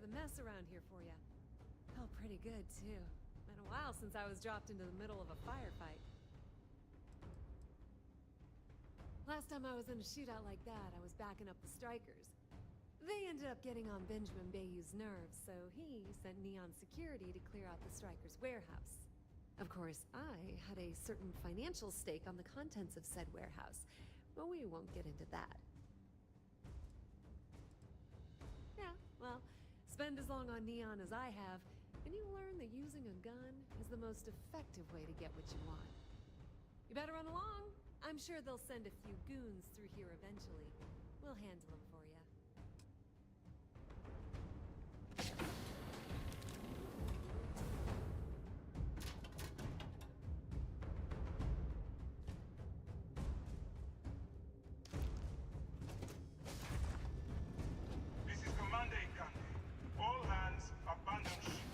the mess around here for you. Felt pretty good, too. Been a while since I was dropped into the middle of a firefight. Last time I was in a shootout like that, I was backing up the strikers. They ended up getting on Benjamin Bayou's nerves, so he sent Neon Security to clear out the strikers' warehouse. Of course, I had a certain financial stake on the contents of said warehouse, but we won't get into that. Yeah, well, spend as long on Neon as I have, and you learn that using a gun is the most effective way to get what you want. You better run along. I'm sure they'll send a few goons through here eventually. We'll handle them for you. This is Commander Ikande. All hands, abandon ship.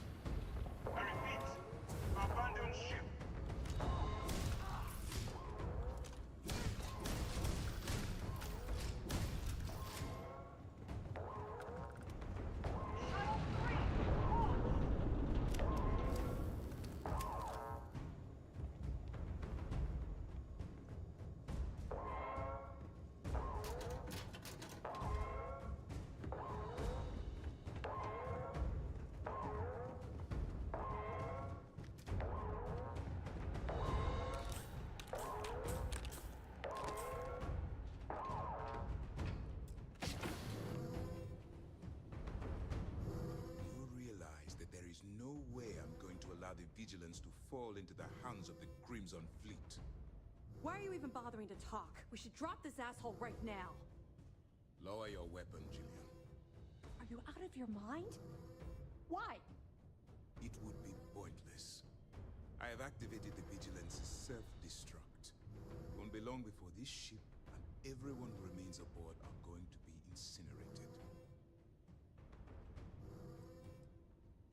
I repeat, abandon ship. No way I'm going to allow the Vigilance to fall into the hands of the Crimson Fleet. Why are you even bothering to talk? We should drop this asshole right now. Lower your weapon, Jillian. Are you out of your mind? Why? It would be pointless. I have activated the Vigilance's self-destruct. It won't be long before this ship and everyone who remains aboard are going to be incinerated.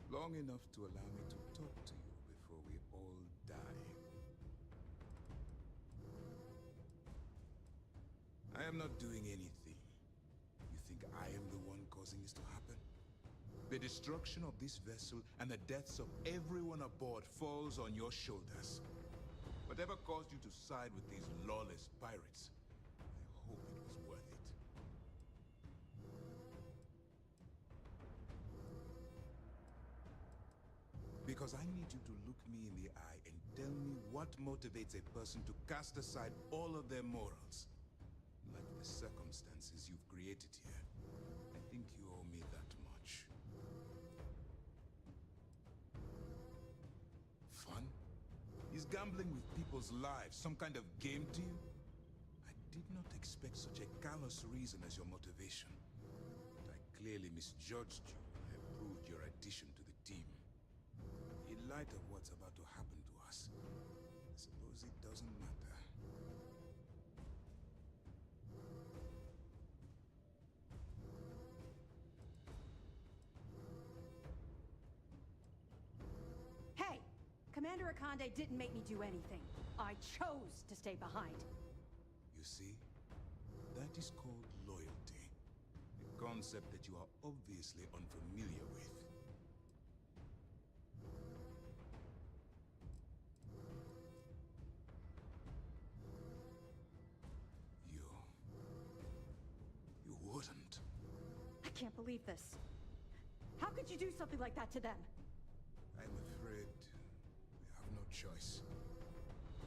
Long enough to allow me to talk to you before we all die. I am not doing anything. You think I am the one causing this to happen? The destruction of this vessel and the deaths of everyone aboard falls on your shoulders. Whatever caused you to side with these lawless pirates, I hope it was worth it. Because I need you to look me in the eye and tell me what motivates a person to cast aside all of their morals. Like the circumstances you've created here. I think you owe me that much. Fun? Is gambling with people's lives some kind of game to you? I did not expect such a callous reason as your motivation. But I clearly misjudged you when I approved your addition to the team. In light of what's about to happen to us, I suppose it doesn't matter. Hey! Commander Ikande didn't make me do anything. I chose to stay behind. You see? That is called loyalty. A concept that you are obviously unfamiliar with. You wouldn't. I can't believe this. How could you do something like that to them? I'm afraid we have no choice.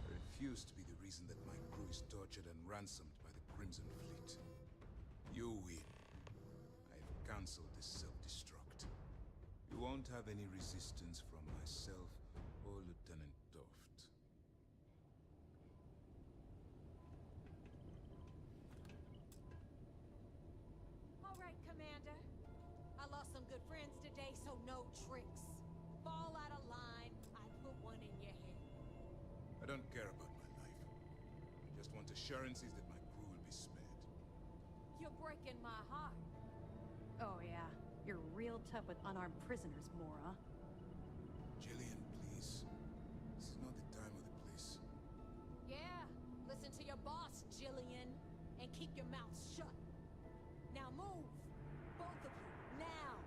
I refuse to be the reason that my crew is tortured and ransomed by the Crimson Fleet. You win. I've cancelled this self-destruct. You won't have any resistance from myself or Lieutenant Toft. All right, Commander. I lost some good friends today, so no tricks. Fall out of line, I put one in your head. I don't care about my life. I just want assurances that my crew will be spared. You're breaking my heart. Oh yeah, you're real tough with unarmed prisoners, Mora. Jillian, please. This is not the time or the place. Yeah, listen to your boss, Jillian, and keep your mouth shut. Now move! Both of you, now!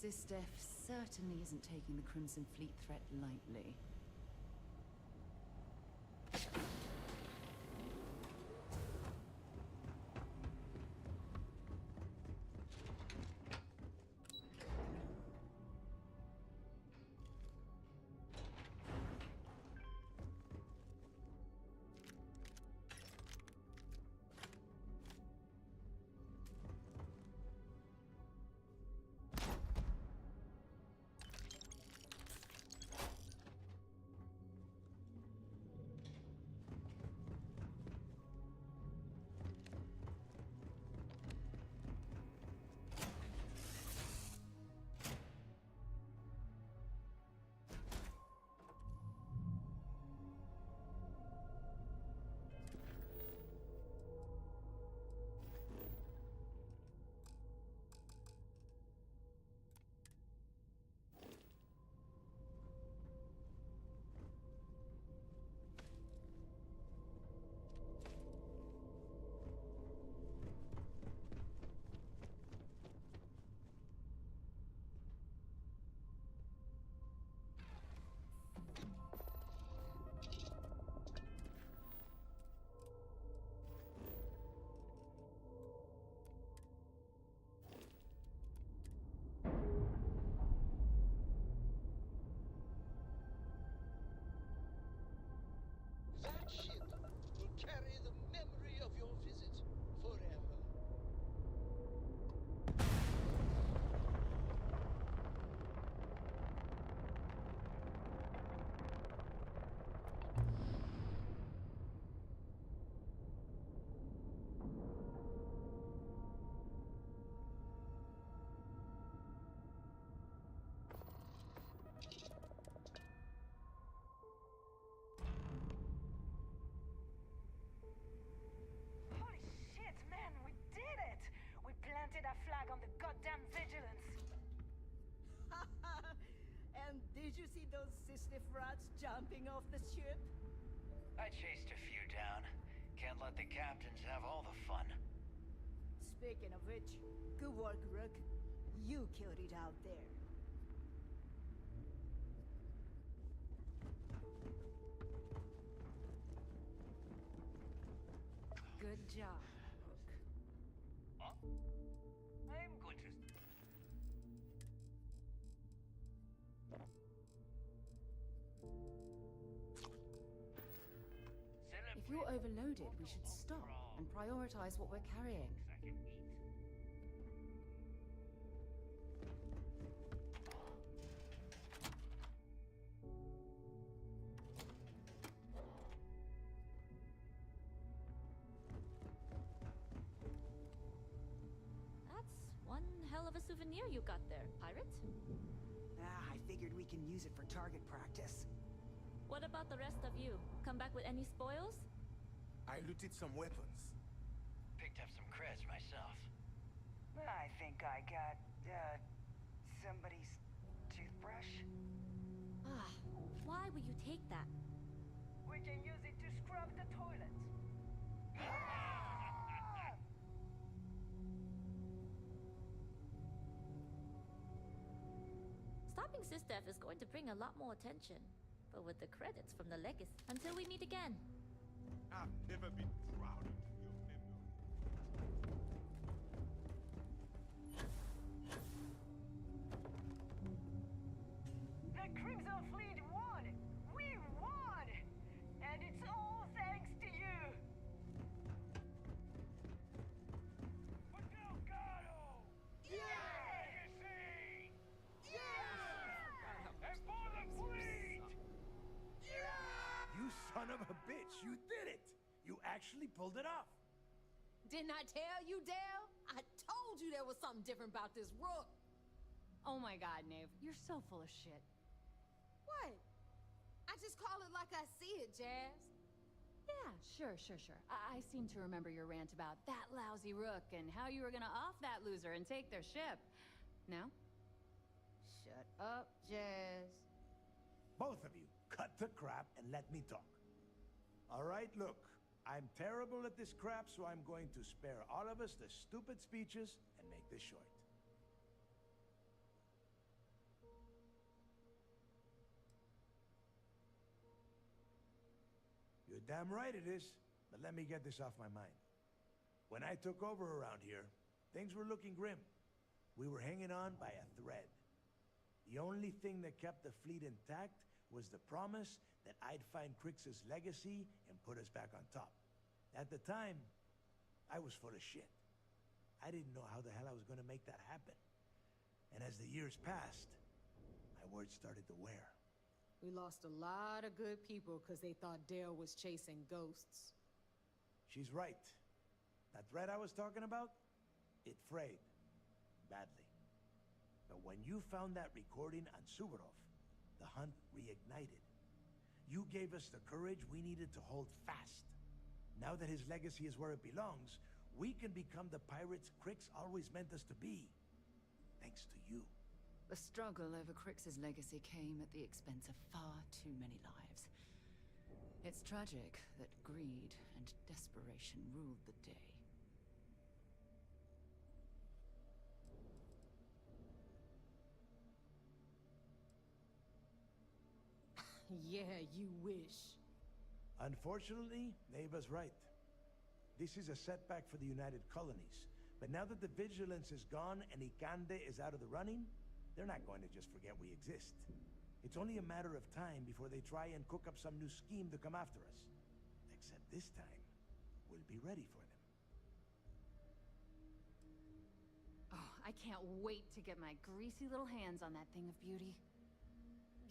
Sistef certainly isn't taking the Crimson Fleet threat lightly. That ship will carry the memory of your visit forever. Holy shit, man, we did it! We planted a flag on the goddamn Vigilance. And did you see those Sistef rats jumping off the ship? I chased a few down. Can't let the captains have all the fun. Speaking of which, good work, Rook. You killed it out there. Good job, Rook. I'm going to... If you're overloaded, we should stop and prioritize what we're carrying. That's one hell of a souvenir you got there, pirate. I figured we can use it for target practice. What about the rest of you? Come back with any spoils? I looted some weapons. Picked up some creds myself. I think I got, somebody's toothbrush. Ah, why would you take that? We can use it to scrub the toilet. Stopping Sistef is going to bring a lot more attention. But with the credits from the legacy. Until we meet again. I've never been prouder of your memory. The Crimson Fleet won! We won! And it's all thanks to you! For Delgado! Legacy! And for the fleet! You son of a bitch, you did it! You actually pulled it off! Didn't I tell you, Dale? I told you there was something different about this Rook. Oh my god, Nave. You're so full of shit. What? I just call it like I see it, Jazz. Yeah, sure. I seem to remember your rant about that lousy Rook and how you were gonna off that loser and take their ship. No? Shut up, Jazz. Both of you, cut the crap and let me talk. Alright, look. I'm terrible at this crap, so I'm going to spare all of us the stupid speeches and make this short. You're damn right it is. But let me get this off my mind. When I took over around here, things were looking grim. We were hanging on by a thread. The only thing that kept the fleet intact was the promise that I'd find Crix's legacy and put us back on top. At the time, I was full of shit. I didn't know how the hell I was going to make that happen. And as the years passed, my words started to wear. We lost a lot of good people because they thought Dale was chasing ghosts. She's right. That thread I was talking about, it frayed. Badly. But when you found that recording on Suvorov, the hunt reignited. You gave us the courage we needed to hold fast. Now that his legacy is where it belongs, we can become the pirates Crix always meant us to be. Thanks to you. The struggle over Crix's legacy came at the expense of far too many lives. It's tragic that greed and desperation ruled the day. Yeah, you wish. Unfortunately, Neva's right. This is a setback for the United Colonies. But now that the vigilance is gone and Ikande is out of the running, they're not going to just forget we exist. It's only a matter of time before they try and cook up some new scheme to come after us. Except this time, we'll be ready for them. Oh, I can't wait to get my greasy little hands on that thing of beauty.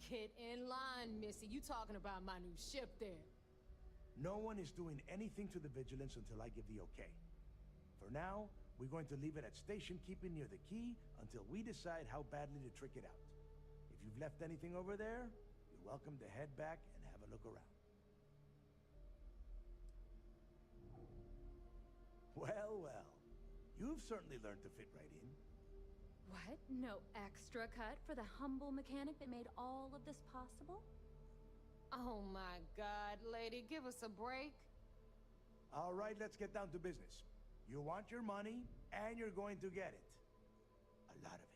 Get in line, Missy. You talking about my new ship there. No one is doing anything to the vigilance until I give the okay. For now, we're going to leave it at station keeping near the key until we decide how badly to trick it out. If you've left anything over there, you're welcome to head back and have a look around. Well, well. You've certainly learned to fit right in. What? No extra cut for the humble mechanic that made all of this possible? Oh my God, lady, give us a break. All right, let's get down to business. You want your money, and you're going to get it. A lot of it.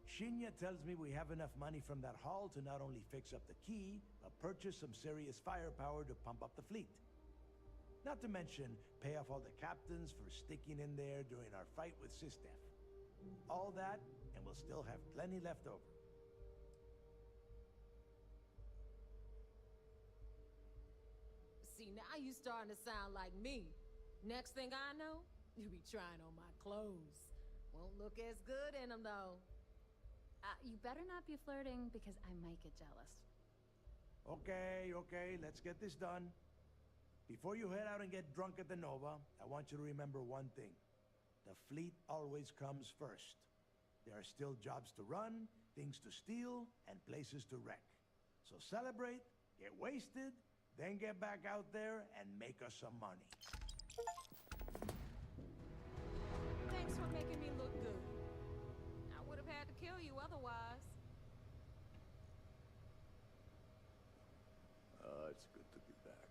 Shinya tells me we have enough money from that haul to not only fix up the key, but purchase some serious firepower to pump up the fleet. Not to mention, pay off all the captains for sticking in there during our fight with Sistef. All that, and we'll still have plenty left over. See, now you starting to sound like me. Next thing I know, you be trying on my clothes. Won't look as good in them, though. You better not be flirting, because I might get jealous. Okay, let's get this done. Before you head out and get drunk at the Nova, I want you to remember one thing. The fleet always comes first. There are still jobs to run, things to steal, and places to wreck. So celebrate, get wasted, then get back out there and make us some money. Thanks for making me look good. I would have had to kill you otherwise. It's good to be back.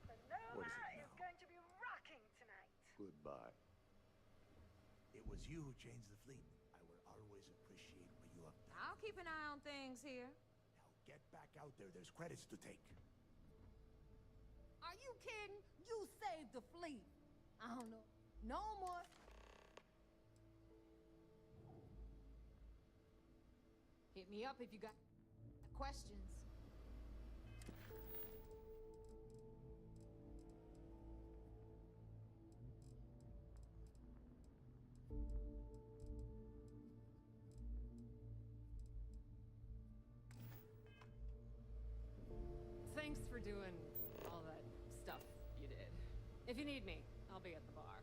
The Nova What is it is now? going to be rocking tonight. Goodbye. It was you who changed the fleet. I will always appreciate what you have done. I'll keep an eye on things here. Now get back out there. There's credits to take. Are you kidding? You saved the fleet. I don't know. No more. Hit me up if you got questions. Thanks for doing all that stuff you did. If you need me, I'll be at the bar.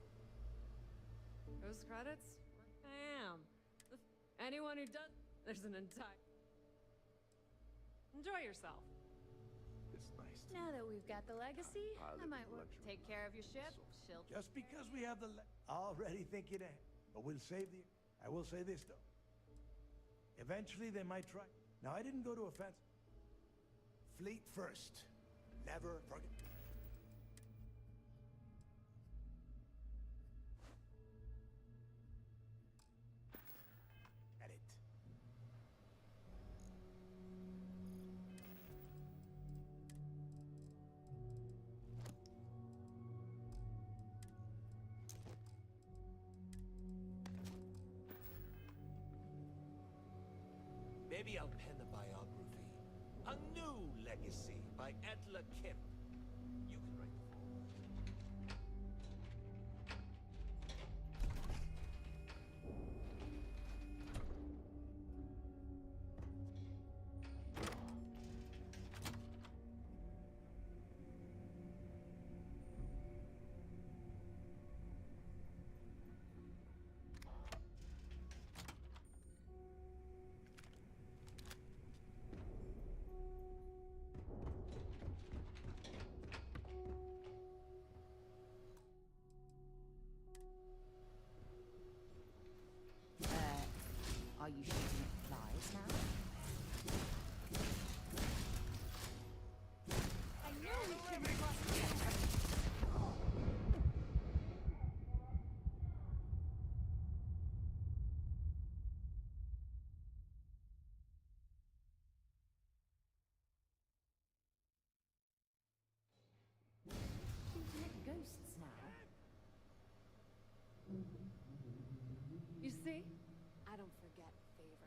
Those credits? Bam! Anyone who does... There's an entire... Enjoy yourself. It's nice to Now that we've got the legacy, I might want to take care of your ship. She'll... Just because we have the already think it ain't. But we'll save the... I will say this, though. Eventually, they might try. Now, I didn't go to a fancy... Fleet first. Never forget. At it. Maybe I'll pen a biography. A new legacy by Etla Kip. You can write the foreword. Are you shooting at flies now? I knew we shouldn't cross the shooting at ghosts now. You see? I don't forget favors.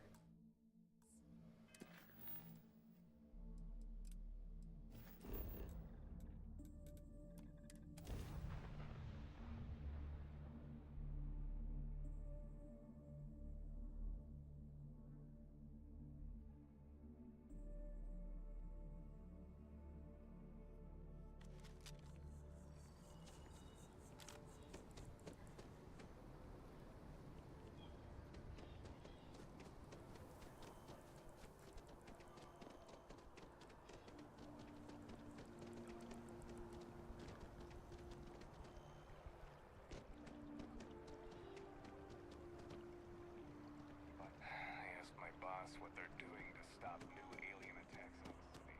I asked my boss what they're doing to stop new alien attacks on the city.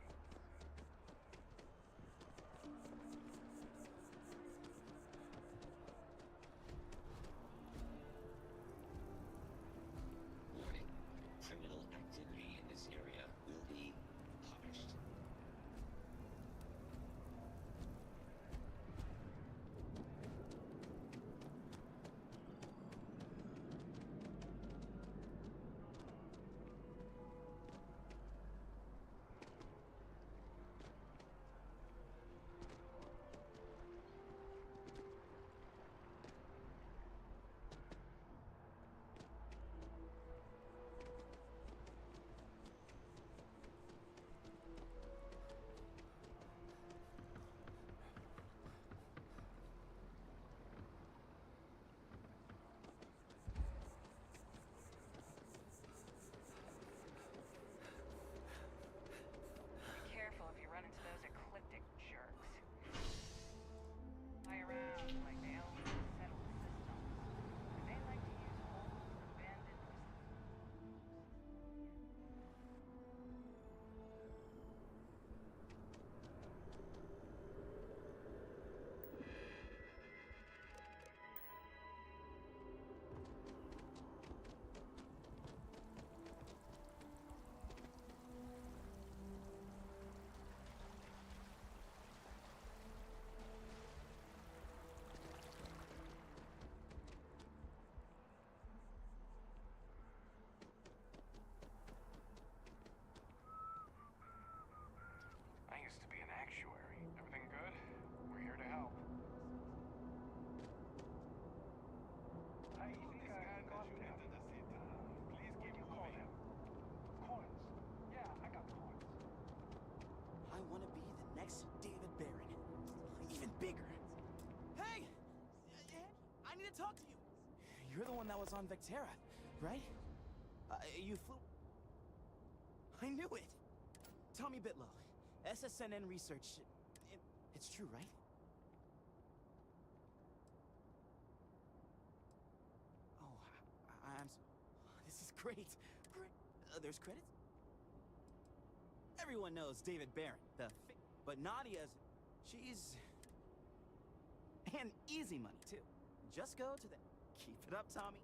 Warning. Criminal activity in this area will be punished. Be careful if you run into those ecliptic jerks. Fly around like they own the settled system. And they like to use old, abandoned I used to be an actuary. Everything good? We're here to help. I think I got him. Please give me call him. Coins. Yeah, I got coins. I want to be the next David Barron. Even bigger. Hey! I need to talk to you. You're the one that was on Vectera, right? You flew... I knew it! Tommy Bitlow, SSNN research. It's true, right? Oh, I'm so... This is great. There's credits? Everyone knows David Barron, but Nadia's... She's... And easy money, too. Just go to the... Keep it up, Tommy.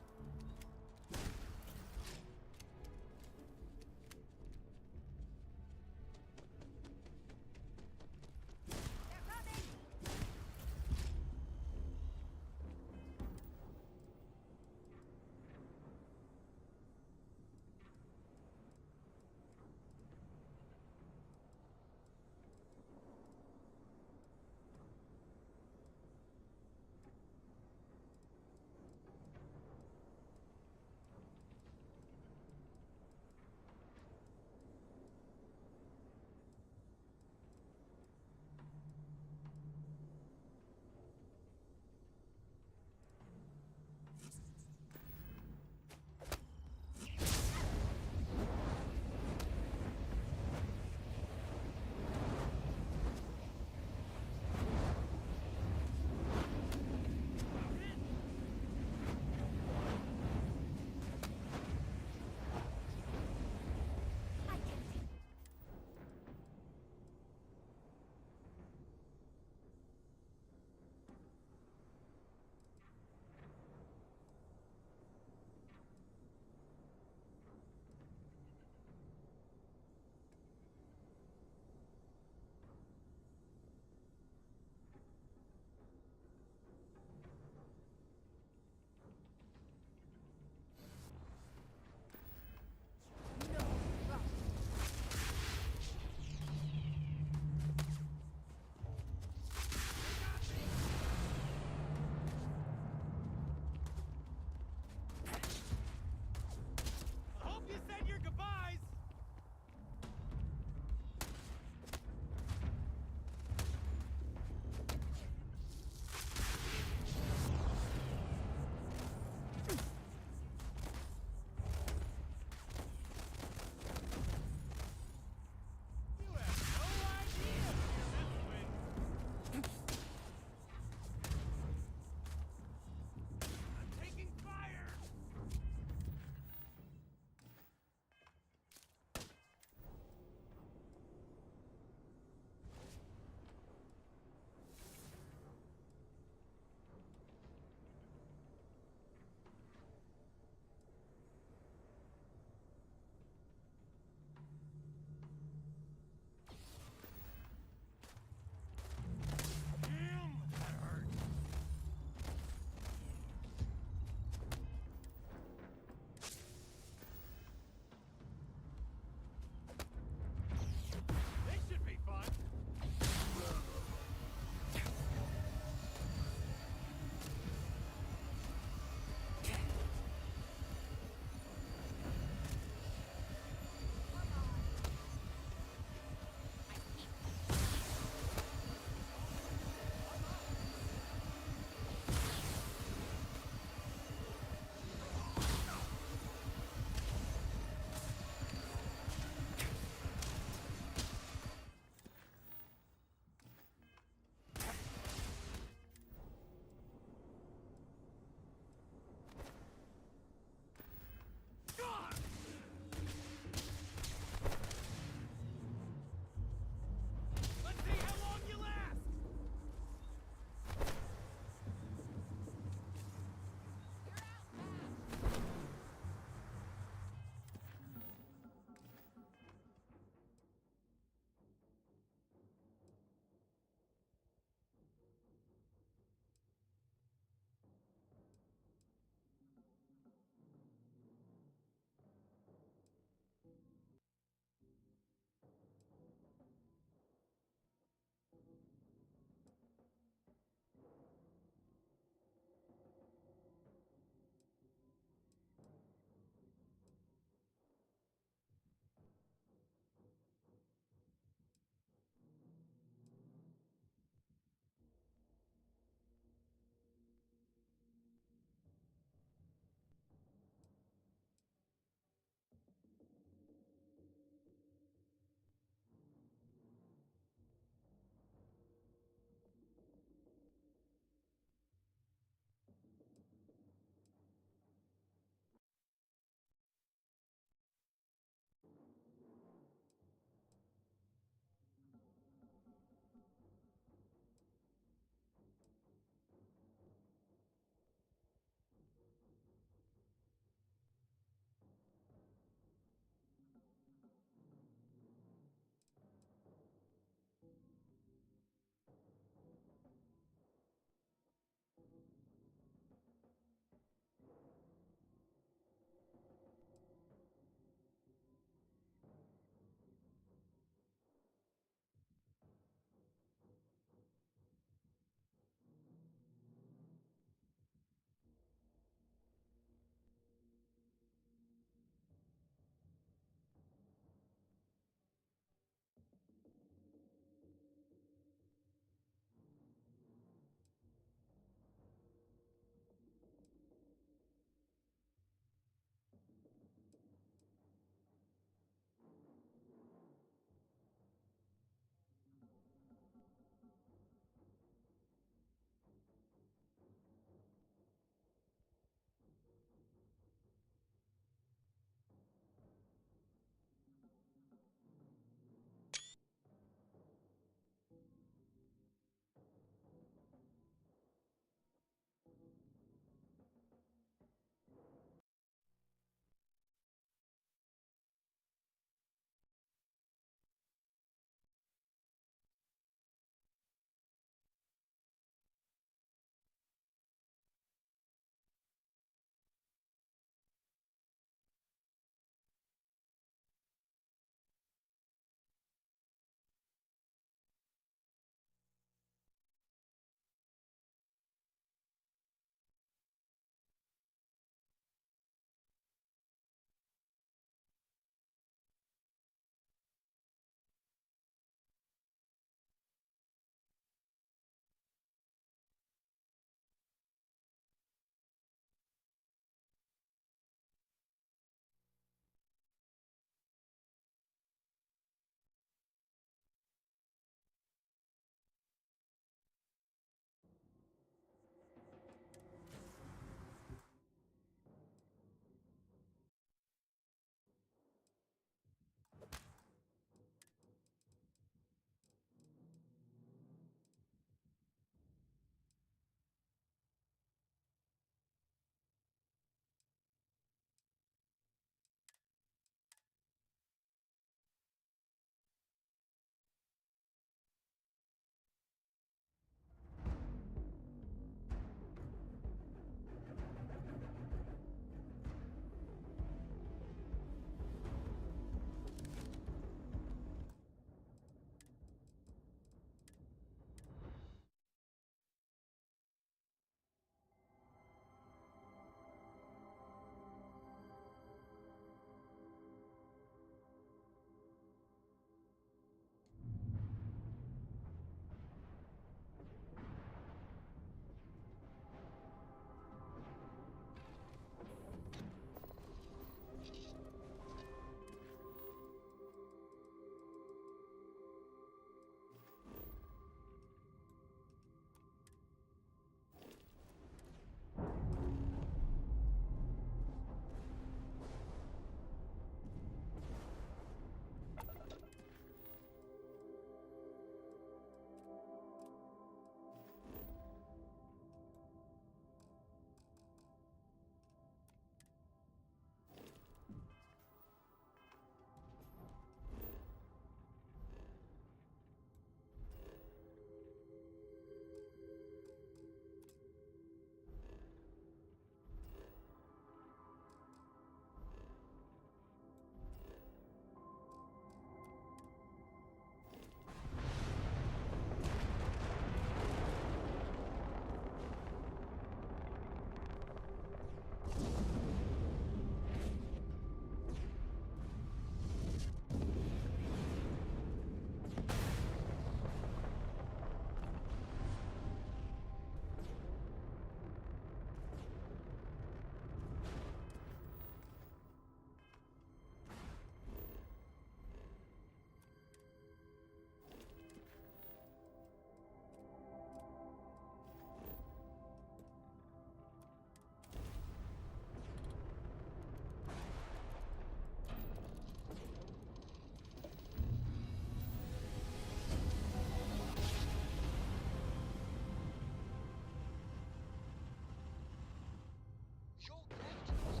Your captains.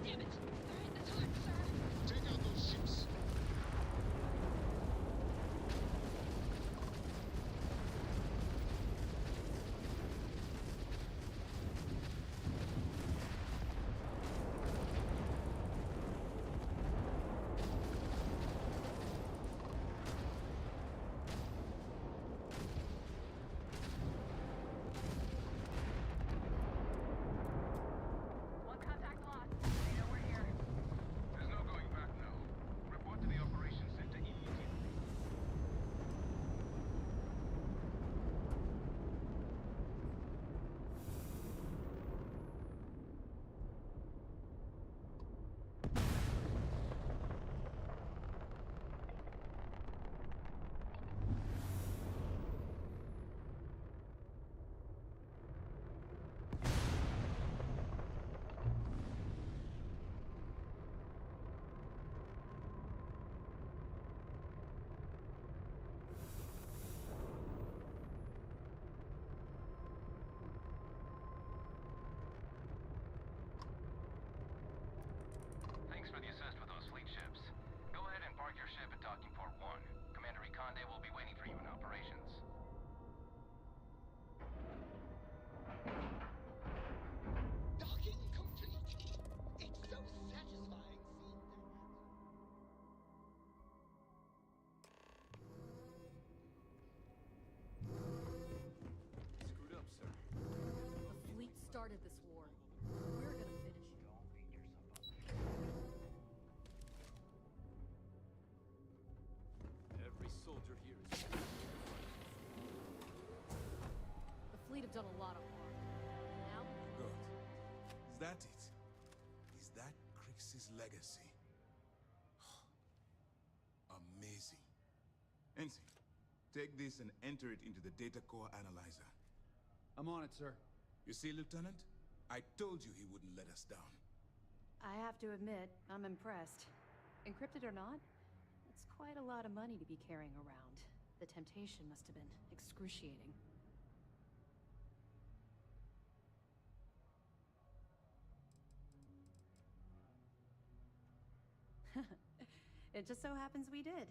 Damn it! They're hitting us hard, sir! Take out those ships. One contact lost. They know we're here. There's no going back now. Report to the operations center immediately. Thanks for the assist with those fleet ships. Go ahead and park your ship at docking port 1. Commander Ikande will be waiting for you in operations. Docking complete. It's so satisfying seeing their Screwed up, sir. The fleet started this war. We're gonna finish it. Every soldier here is... The fleet have done a lot of harm. Now, Good. Is that it? Is that Crix's legacy? Amazing. Ensign, take this and enter it into the data core analyzer. I'm on it, sir. You see, Lieutenant? I told you he wouldn't let us down. I have to admit, I'm impressed. Encrypted or not, it's quite a lot of money to be carrying around. The temptation must have been excruciating. It just so happens we did.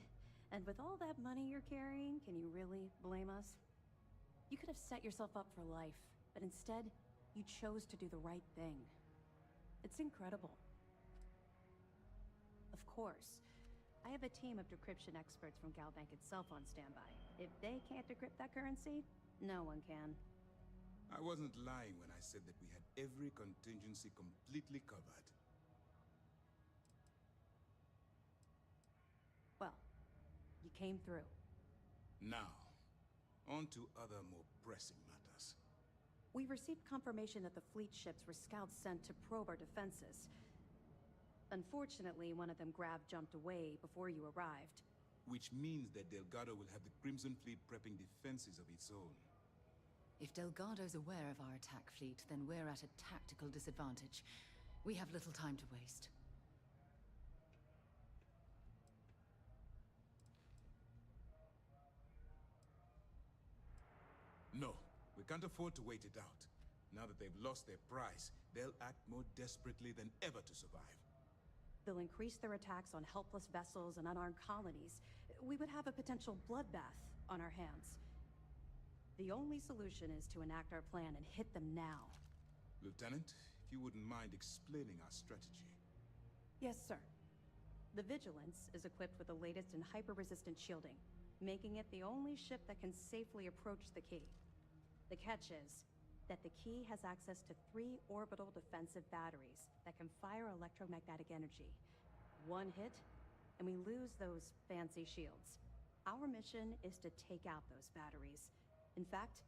And with all that money you're carrying, can you really blame us? You could have set yourself up for life, but instead, you chose to do the right thing. It's incredible. Of course, I have a team of decryption experts from Galbank itself on standby. If they can't decrypt that currency, no one can. I wasn't lying when I said that we had every contingency completely covered. Well, you came through. Now, on to other more pressing matters. We received confirmation that the fleet ships were scouts sent to probe our defenses. Unfortunately, one of them jumped away before you arrived. Which means that Delgado will have the Crimson Fleet prepping defenses of its own. If Delgado's aware of our attack fleet, then we're at a tactical disadvantage. We have little time to waste. No, we can't afford to wait it out. Now that they've lost their prize, they'll act more desperately than ever to survive. They'll increase their attacks on helpless vessels and unarmed colonies. We would have a potential bloodbath on our hands. The only solution is to enact our plan and hit them now. Lieutenant, if you wouldn't mind explaining our strategy. Yes, sir. The Vigilance is equipped with the latest in hyper-resistant shielding, making it the only ship that can safely approach the Key. The catch is that the Key has access to 3 orbital defensive batteries that can fire electromagnetic energy. One hit, and we lose those fancy shields. Our mission is to take out those batteries. In fact,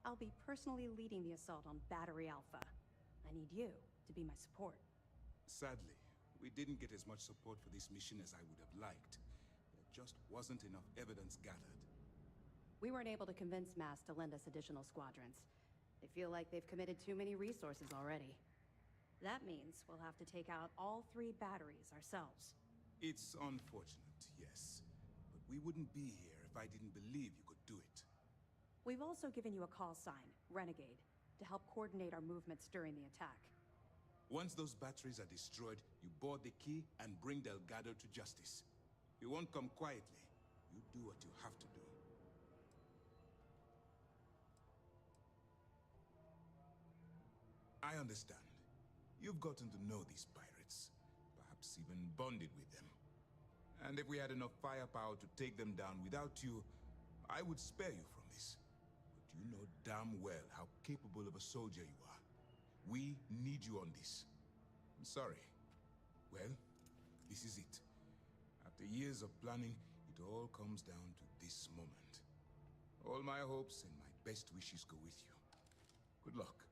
I'll be personally leading the assault on Battery Alpha. I need you to be my support. Sadly, we didn't get as much support for this mission as I would have liked. There just wasn't enough evidence gathered. We weren't able to convince MAS to lend us additional squadrons. They feel like they've committed too many resources already. That means we'll have to take out all 3 batteries ourselves. It's unfortunate, yes. But we wouldn't be here if I didn't believe you could do it. We've also given you a call sign, Renegade, to help coordinate our movements during the attack. Once those batteries are destroyed, you board the key and bring Delgado to justice. You won't come quietly. You do what you have to do. I understand. You've gotten to know these pirates, perhaps even bonded with them. And if we had enough firepower to take them down without you, I would spare you from this. But you know damn well how capable of a soldier you are. We need you on this. I'm sorry. Well, this is it. After years of planning, it all comes down to this moment. All my hopes and my best wishes go with you. Good luck.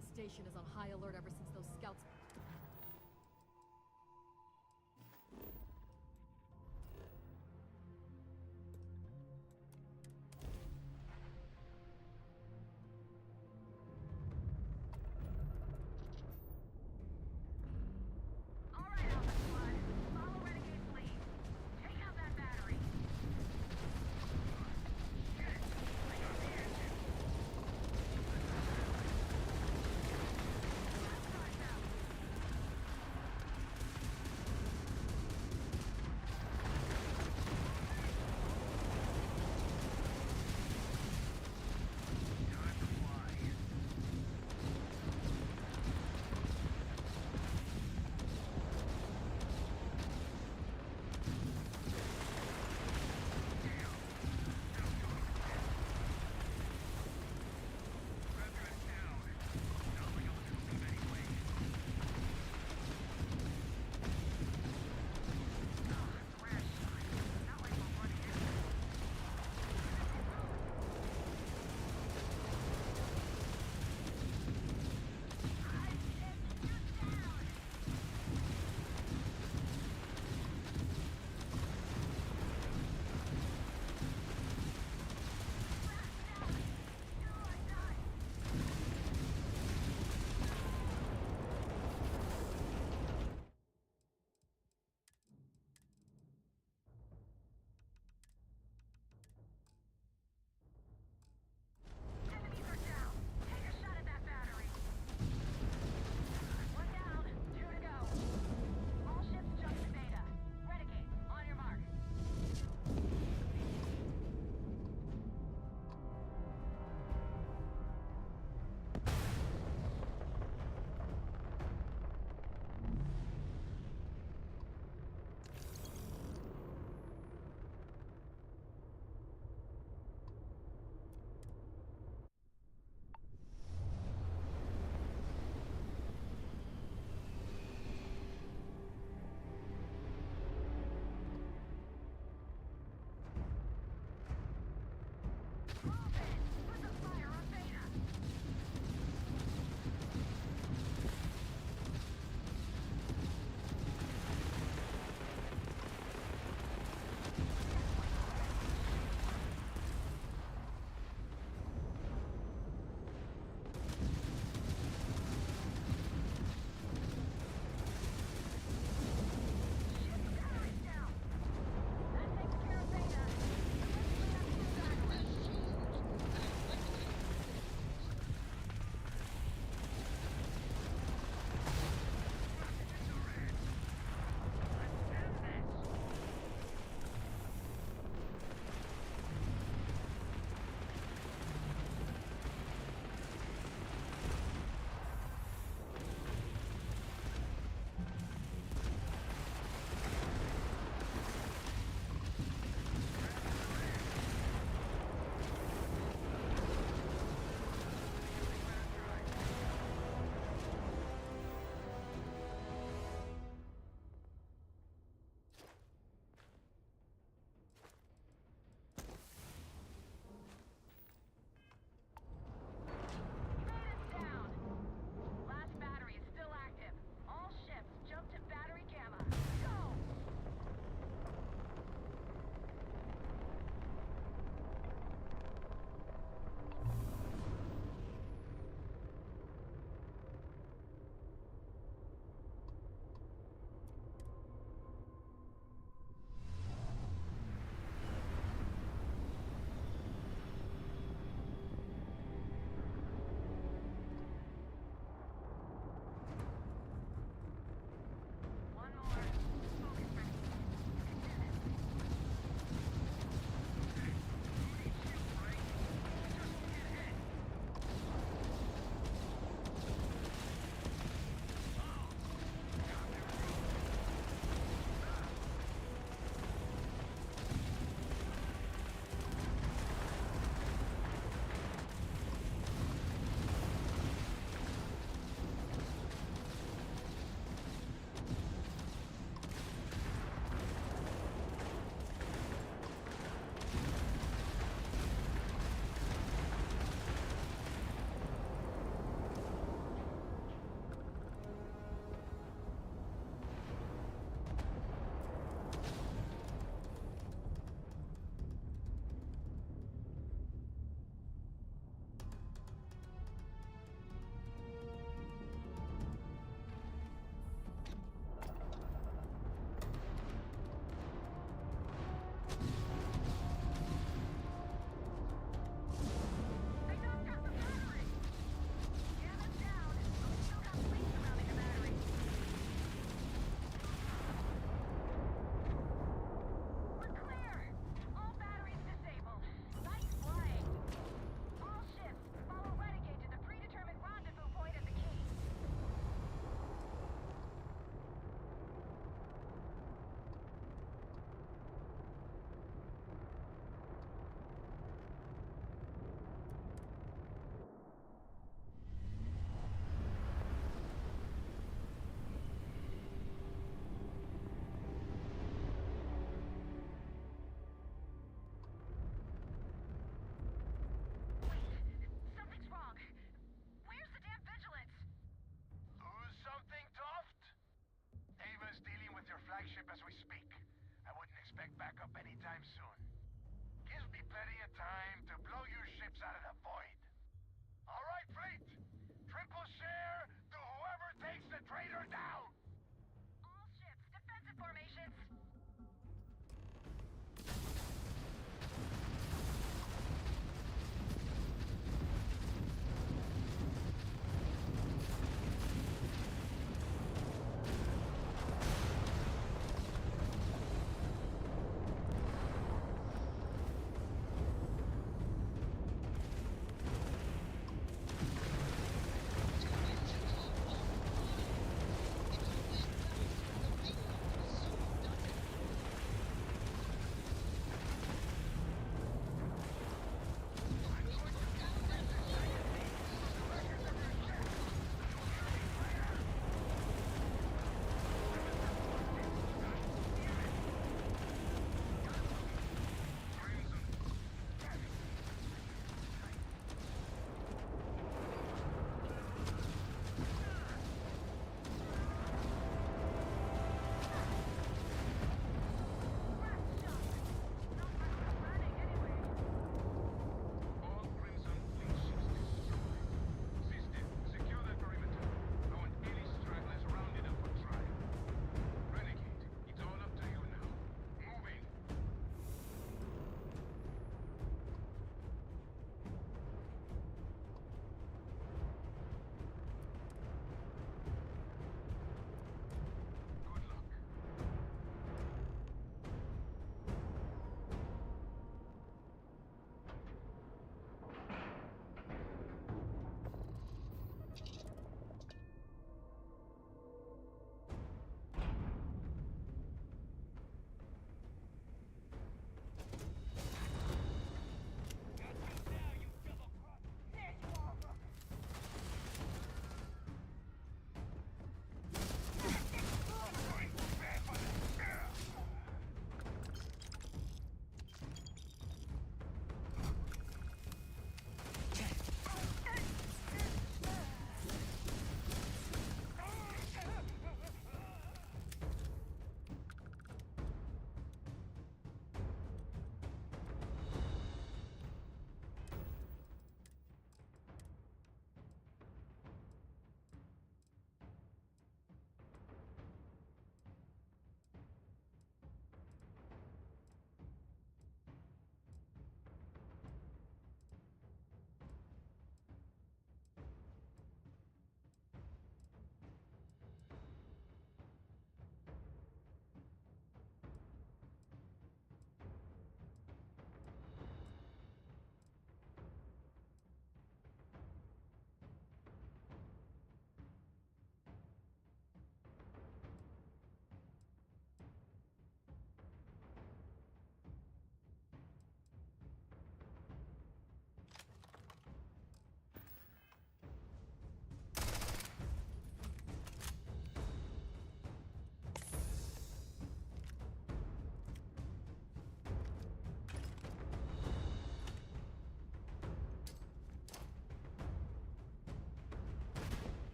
The station is on high alert ever since those scouts... anytime soon. Gives me plenty of time to blow your ships out of the void. All right, fleet. Triple share to whoever takes the traitor down. All ships, defensive formations.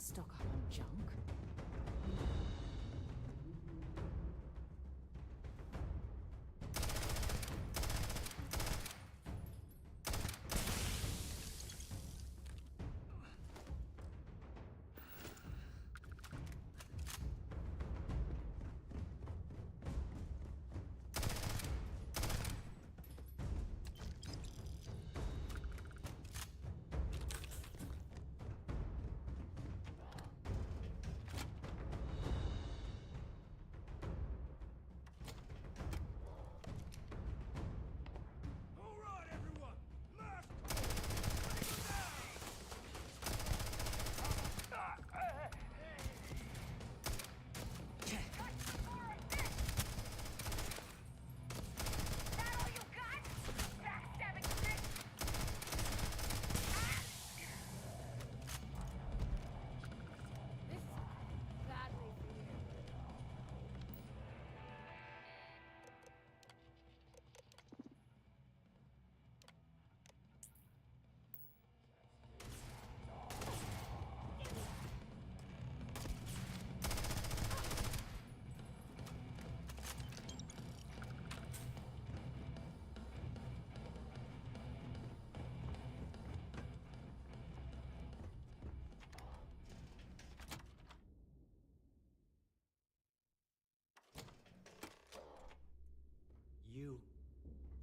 don't stock up on junk.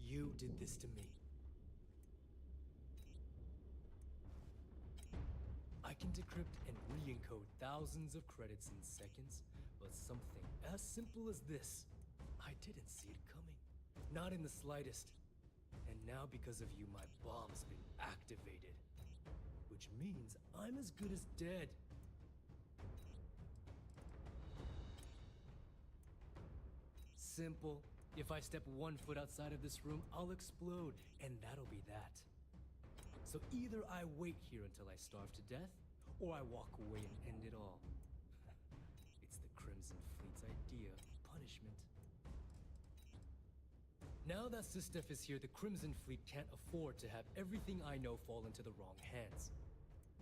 You did this to me. I can decrypt and re-encode thousands of credits in seconds, but something as simple as this, I didn't see it coming. Not in the slightest. And now because of you, my bomb's been activated. Which means I'm as good as dead. Simple. If I step 1 foot outside of this room, I'll explode, and that'll be that. So either I wait here until I starve to death, or I walk away and end it all. It's the Crimson Fleet's idea of punishment. Now that Sistef is here, the Crimson Fleet can't afford to have everything I know fall into the wrong hands.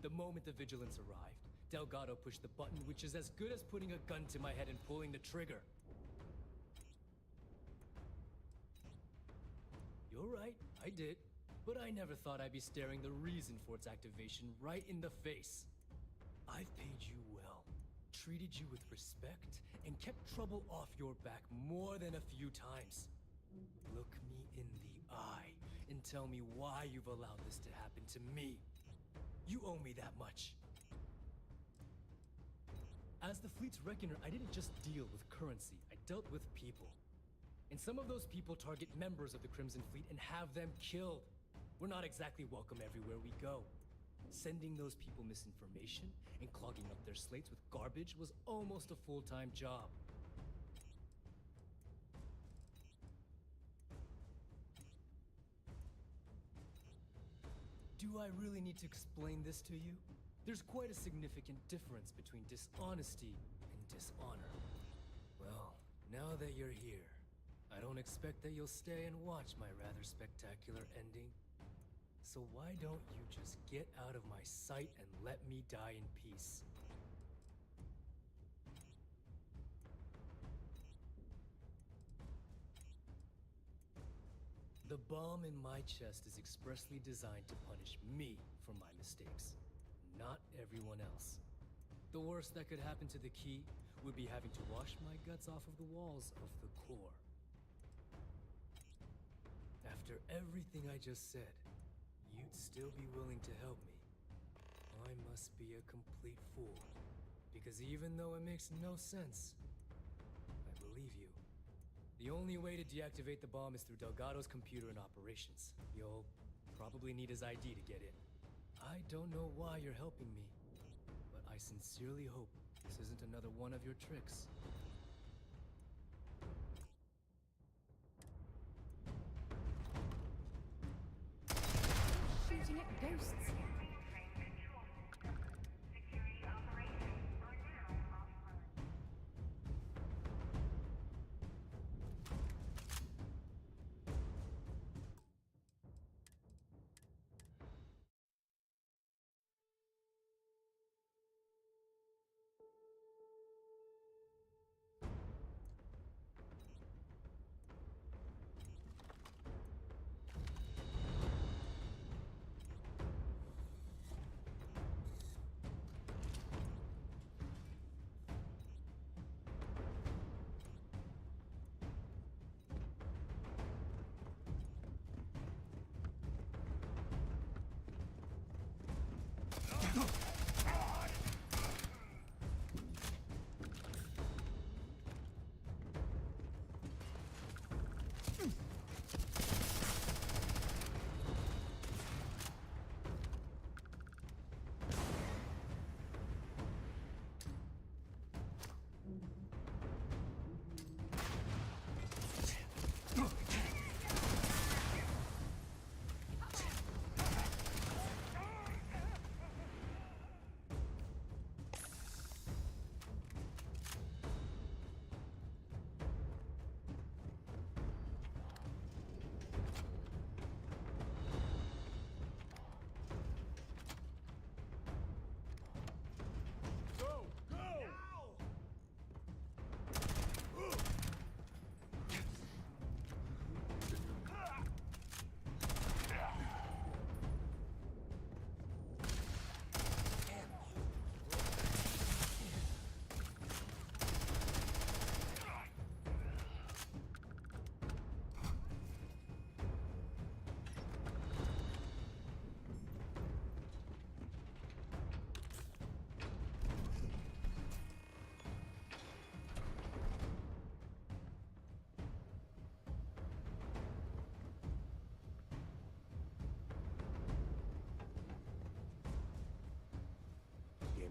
The moment the Vigilance arrived, Delgado pushed the button, which is as good as putting a gun to my head and pulling the trigger. You're right, I did. But I never thought I'd be staring the reason for its activation right in the face. I've paid you well, treated you with respect, and kept trouble off your back more than a few times. Look me in the eye and tell me why you've allowed this to happen to me. You owe me that much. As the fleet's reckoner, I didn't just deal with currency, I dealt with people. And some of those people target members of the Crimson Fleet and have them killed. We're not exactly welcome everywhere we go. Sending those people misinformation and clogging up their slates with garbage was almost a full-time job. Do I really need to explain this to you? There's quite a significant difference between dishonesty and dishonor. Well, now that you're here, I don't expect that you'll stay and watch my rather spectacular ending. So why don't you just get out of my sight and let me die in peace? The bomb in my chest is expressly designed to punish me for my mistakes, not everyone else. The worst that could happen to the key would be having to wash my guts off of the walls of the core. After everything I just said, you'd still be willing to help me. I must be a complete fool. Because even though it makes no sense, I believe you. The only way to deactivate the bomb is through Delgado's computer and operations. You'll probably need his ID to get in. I don't know why you're helping me, but I sincerely hope this isn't another one of your tricks. Shooting at ghosts.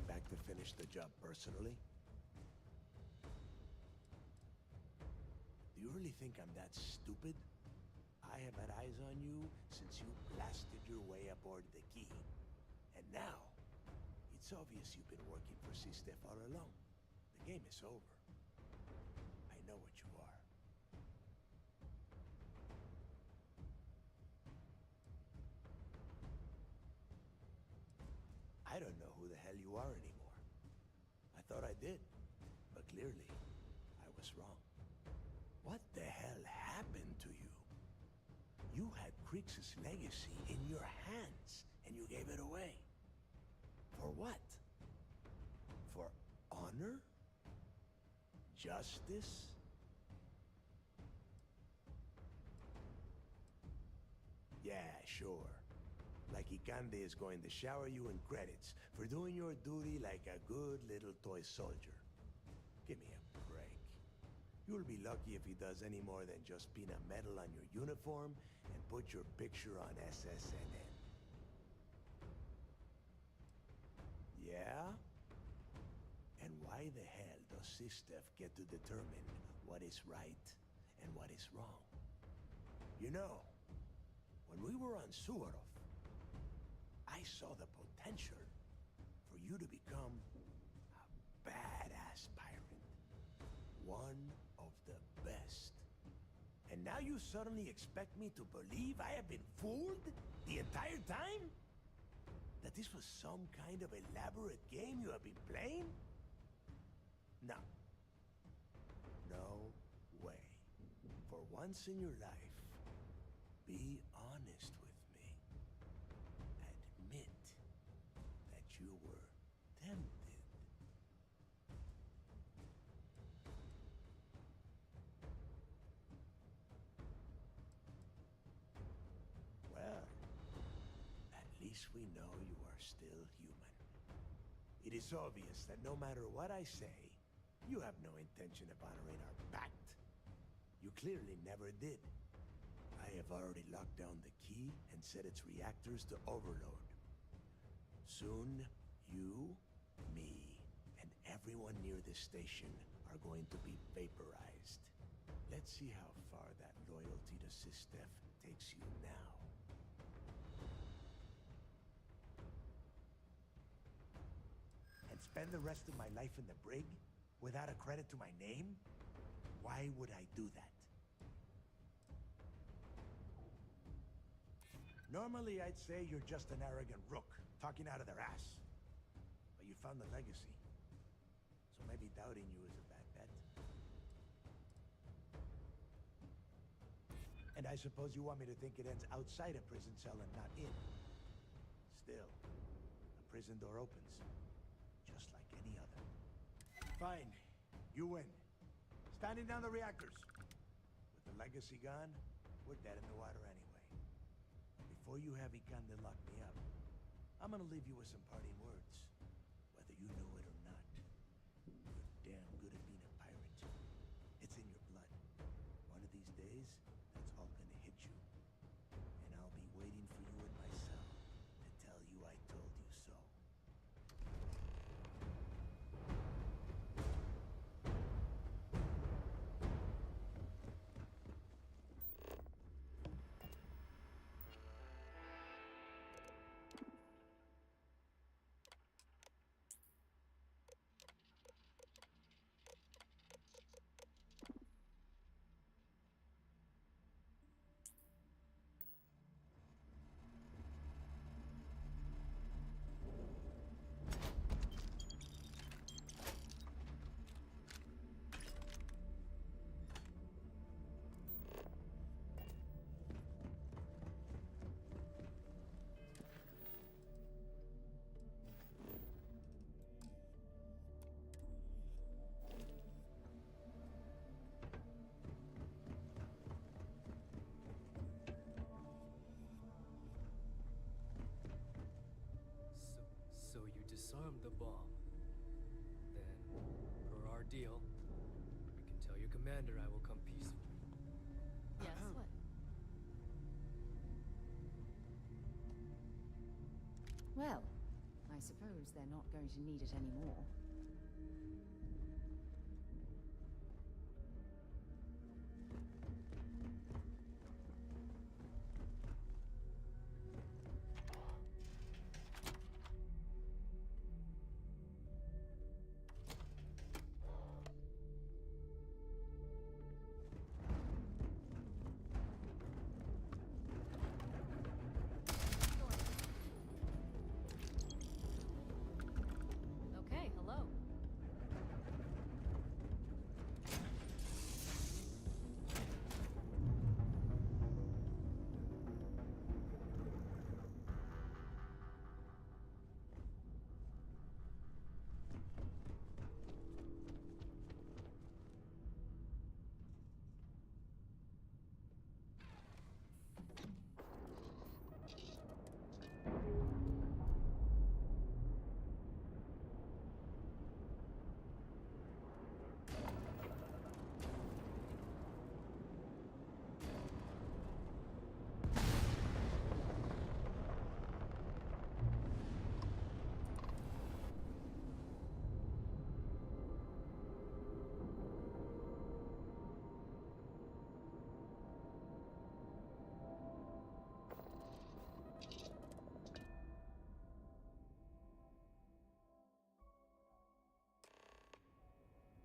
back to finish the job personally? Do you really think I'm that stupid? I have had eyes on you since you blasted your way aboard the Key. And now, it's obvious you've been working for Sistef all along. The game is over. I know what you are. I don't know who the hell you are anymore. I thought I did, but clearly, I was wrong. What the hell happened to you? You had Krix's legacy in your hands, and you gave it away. For what? For honor? Justice? Yeah, sure. Like Ikande is going to shower you in credits for doing your duty like a good little toy soldier. Give me a break. You'll be lucky if he does any more than just pin a medal on your uniform and put your picture on SSNN. Yeah? And why the hell does Sistef get to determine what is right and what is wrong? You know, when we were on Suarov, I saw the potential for you to become a badass pirate. One of the best. And now you suddenly expect me to believe I have been fooled the entire time? That this was some kind of elaborate game you have been playing? No. No way. For once in your life, be honest with me. Admit that you were tempted. Well, at least we know you are still human. It is obvious that no matter what I say, you have no intention of honoring our pact. You clearly never did. I have already locked down the Key and set its reactors to overload. Soon, you, me, and everyone near this station are going to be vaporized. Let's see how far that loyalty to Sistef takes you now. And spend the rest of my life in the brig without a credit to my name? Why would I do that? Normally, I'd say you're just an arrogant rook, talking out of their ass. But you found the legacy. So maybe doubting you is a bad bet. And I suppose you want me to think it ends outside a prison cell and not in. Still, a prison door opens, just like any other. Fine. You win. Standing down the reactors. With the legacy gone, we're dead in the water anyway. Before you have Ikande lock me up, I'm gonna leave you with some parting words. Whether you know it or not, you're damn good at being a pirate. It's in your blood. One of these days, that's all gonna hit you. And I'll be waiting for you in my cell to tell you I told you so. So you disarmed the bomb. Then, per our deal, we can tell your commander I will come peacefully. Yes, what? Well, I suppose they're not going to need it anymore. Okay, hello.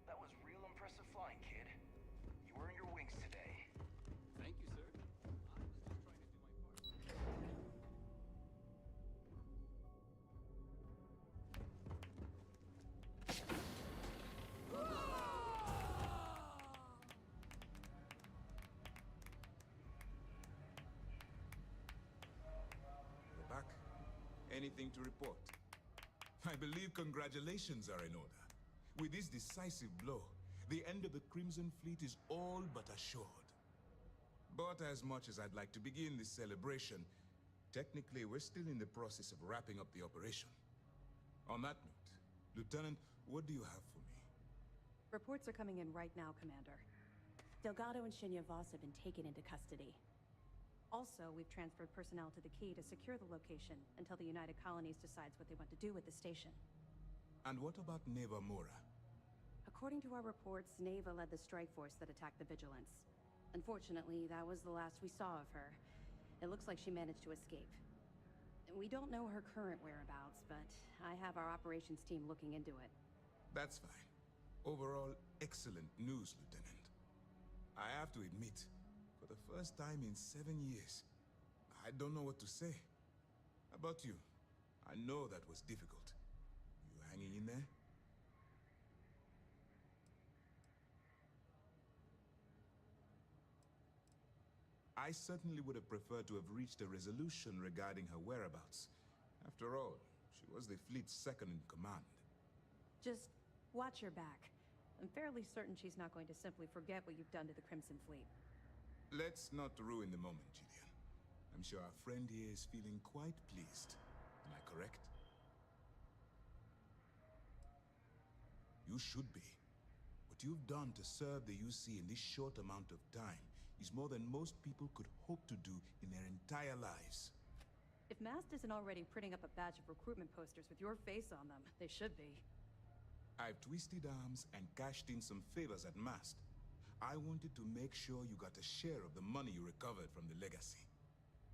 That was real impressive flying, kid. You earned your wings today. Thank you, sir. I was just trying to do my part. We're back. Anything to report? I believe congratulations are in order. With this decisive blow, the end of the Crimson Fleet is all but assured. But as much as I'd like to begin this celebration, technically we're still in the process of wrapping up the operation. On that note, Lieutenant, what do you have for me? Reports are coming in right now, Commander. Delgado and Shinya Voss have been taken into custody. Also, we've transferred personnel to the Key to secure the location until the United Colonies decides what they want to do with the station. And what about Neva Mora? According to our reports, Neva led the strike force that attacked the Vigilance. Unfortunately, that was the last we saw of her. It looks like she managed to escape. We don't know her current whereabouts, but I have our operations team looking into it. That's fine. Overall, excellent news, Lieutenant. I have to admit, for the first time in 7 years, I don't know what to say. How about you? I know that was difficult. You hanging in there? I certainly would have preferred to have reached a resolution regarding her whereabouts. After all, she was the fleet's second in command. Just watch your back. I'm fairly certain she's not going to simply forget what you've done to the Crimson Fleet. Let's not ruin the moment, Jillian. I'm sure our friend here is feeling quite pleased. Am I correct? You should be. What you've done to serve the UC in this short amount of time is more than most people could hope to do in their entire lives. If Mast isn't already printing up a batch of recruitment posters with your face on them, they should be. I've twisted arms and cashed in some favors at Mast. I wanted to make sure you got a share of the money you recovered from the legacy.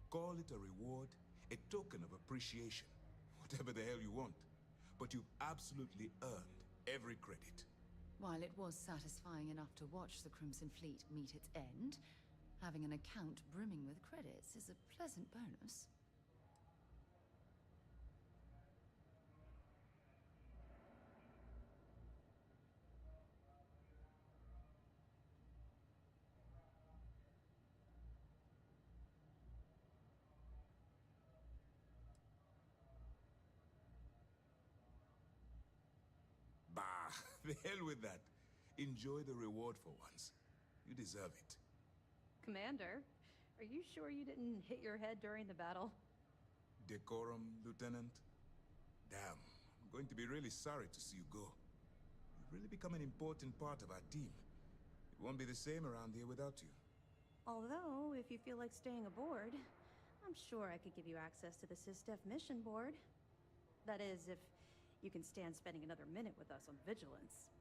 Call it a reward, a token of appreciation, whatever the hell you want. But you've absolutely earned every credit. While it was satisfying enough to watch the Crimson Fleet meet its end, having an account brimming with credits is a pleasant bonus. Bah, the hell with that. Enjoy the reward for once. You deserve it. Commander, are you sure you didn't hit your head during the battle? Decorum, Lieutenant? Damn, I'm going to be really sorry to see you go. You've really become an important part of our team. It won't be the same around here without you. Although, if you feel like staying aboard, I'm sure I could give you access to the SysDef mission board. That is, if you can stand spending another minute with us on vigilance.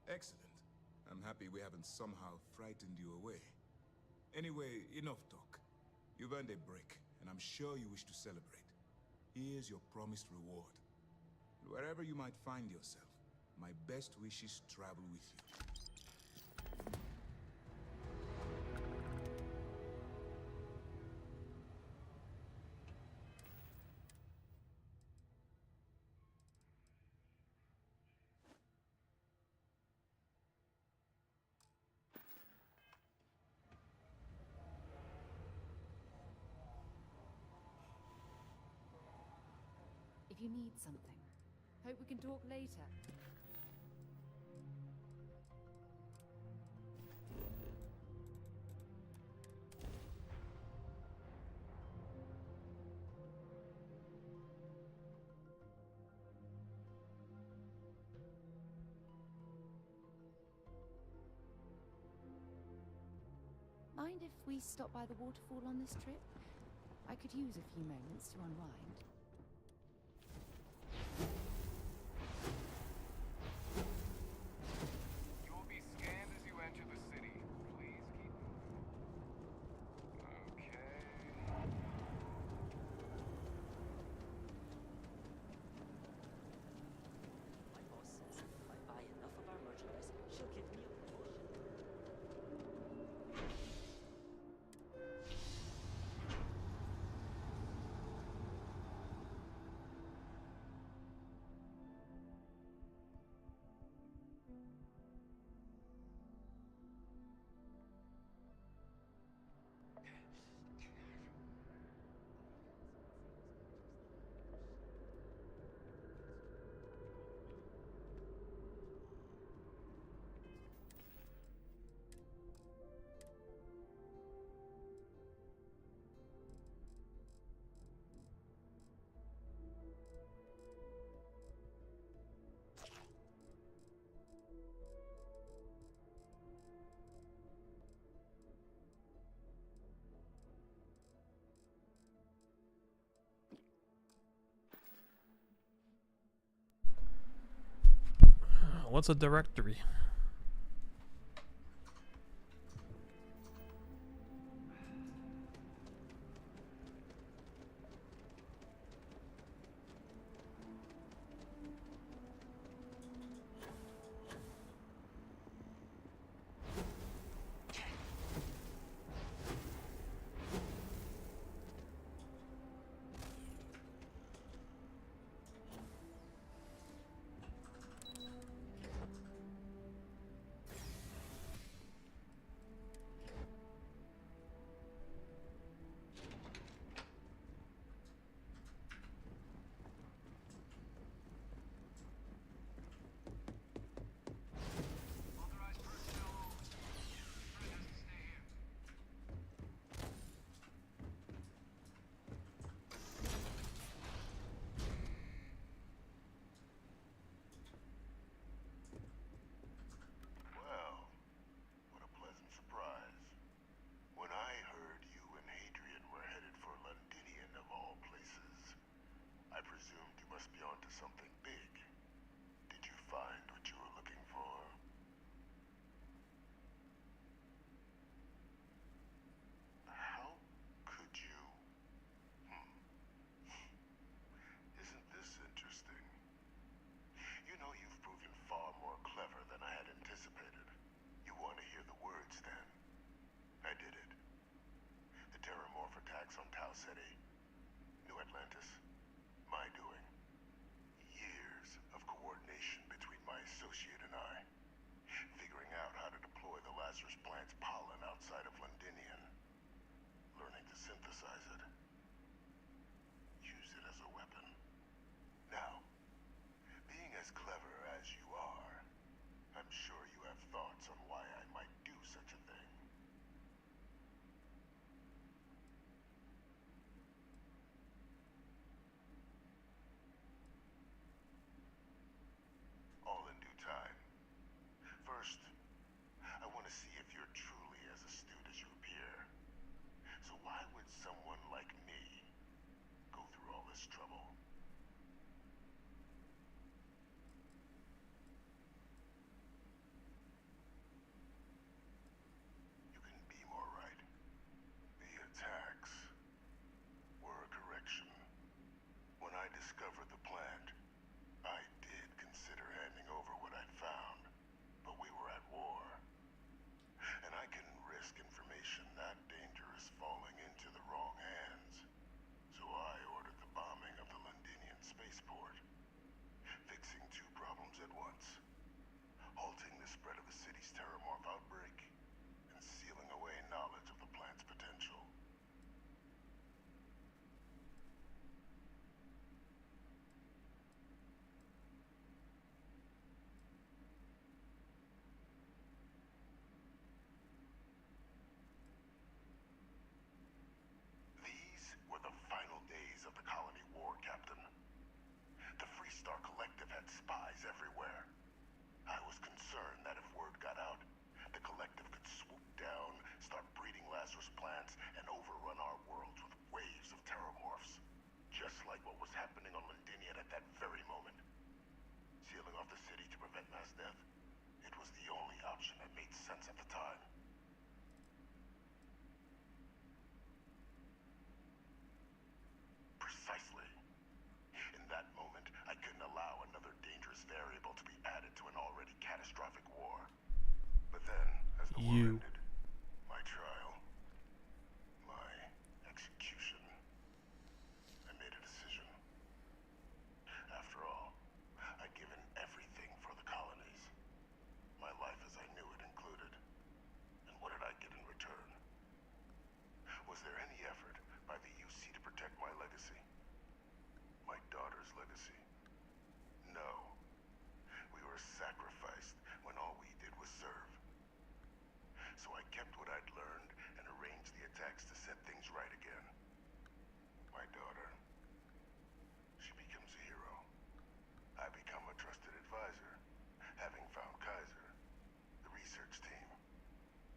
Excellent. I'm happy we haven't somehow frightened you away. Anyway, enough talk. You've earned a break, and I'm sure you wish to celebrate. Here's your promised reward. Wherever you might find yourself, my best wishes travel with you. If you need something, hope we can talk later. Mind if we stop by the waterfall on this trip? I could use a few moments to unwind. You will be scanned as you enter the city. Please keep moving. Okay. My boss says if I buy enough of our merchandise, she'll give me a promotion. What's a directory? Someone like Star Collective had spies everywhere. I was concerned that if word got out, the Collective could swoop down, start breeding Lazarus plants, and overrun our worlds with waves of terramorphs. Just like what was happening on Londinian at that very moment. Sealing off the city to prevent mass death, it was the only option that made sense at the time. Precisely. In that moment, I couldn't allow another dangerous variable to be added to an already catastrophic war. But then, as the war ended, my trial, my execution, I made a decision. After all, I'd given everything for the colonies. My life as I knew it included. And what did I get in return? Was there any effort by the UC to protect my legacy? My daughter's legacy? No. We were sacrificed when all we did was serve. So I kept what I'd learned and arranged the attacks to set things right again. My daughter, she becomes a hero. I become a trusted advisor, having found Kaiser, the research team,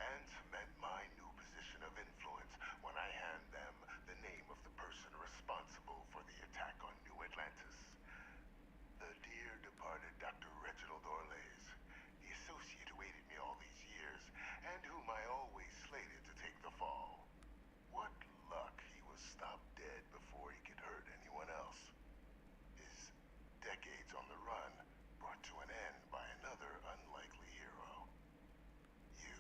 and cement my new position of influence when I hand them the name of the person responsible for the attack on New Atlantis. The dear departed Dr. Reginald Orlays, the associate who aided me all these years, and whom I always slated to take the fall. What luck he was stopped dead before he could hurt anyone else. His decades on the run brought to an end by another unlikely hero. You.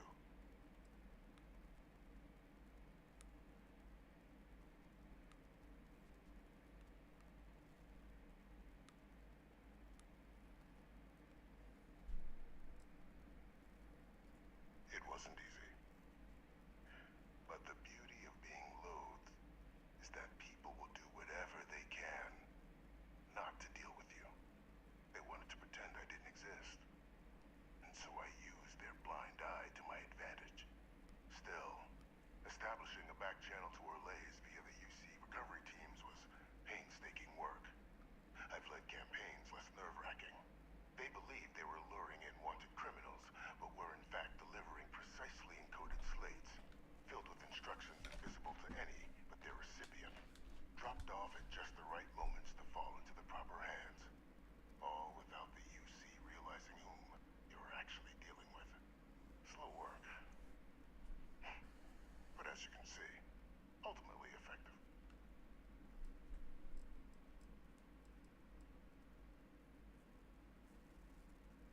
It wasn't easy. But the beauty of being loathed is that people will do whatever they can not to deal with you. They wanted to pretend I didn't exist. And so I used their blind eye to my advantage. Still, establishing a back channel to Orlays via the UC recovery teams was painstaking work. I've led campaigns less nerve-wracking. They believed they were luring in wanted criminals, but were in fact delivering precisely encoded slates, filled with instructions invisible to any but their recipient, dropped off at just the right moments to fall into the proper hands, all without the UC realizing whom you were actually dealing with. Slow work. But as you can see, ultimately effective.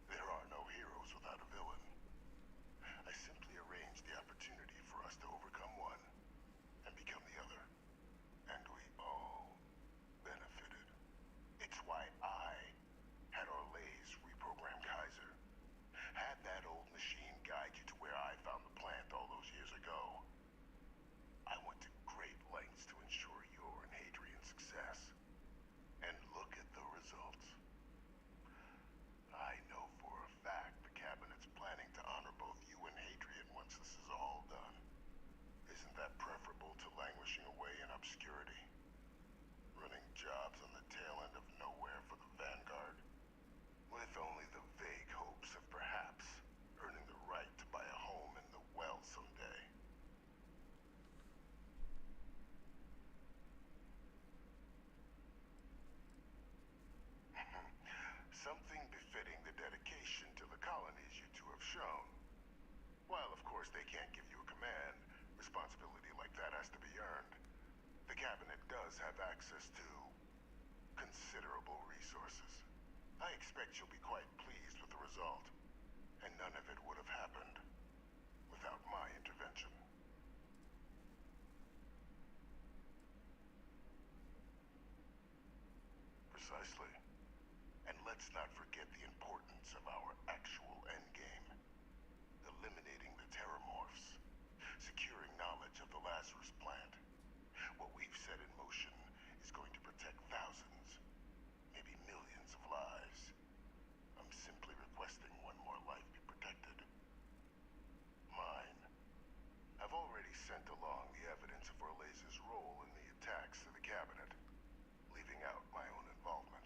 There are no heroes without a villain. I simply arranged the opportunity for us to overcome one and become the other. And we all benefited. It's why I had Orlays reprogram Kaiser. Had that old machine guide you to where I found the plant all those years ago. I went to great lengths to ensure your and Hadrian's success. And look at the results. I know for a fact the Cabinet's planning to honor both you and Hadrian once this is all done. Isn't that preferable to languishing away in obscurity? Running jobs on the tail end of nowhere for the Vanguard? With only the vague hopes of perhaps earning the right to buy a home in the well someday. Something befitting the dedication to the colonies you two have shown. While, of course, they can't give you a command, responsibility like that has to be earned. The Cabinet does have access to considerable resources. I expect you'll be quite pleased with the result. And none of it would have happened without my intervention. Precisely. And let's not forget the importance of our actual endgame. Eliminating the terramorphs. Securing knowledge of the Lazarus plant. What we've set in motion is going to protect thousands, maybe millions of lives. I'm simply requesting one more life be protected. Mine. I've already sent along the evidence of Orlays' role in the attacks to the Cabinet, leaving out my own involvement.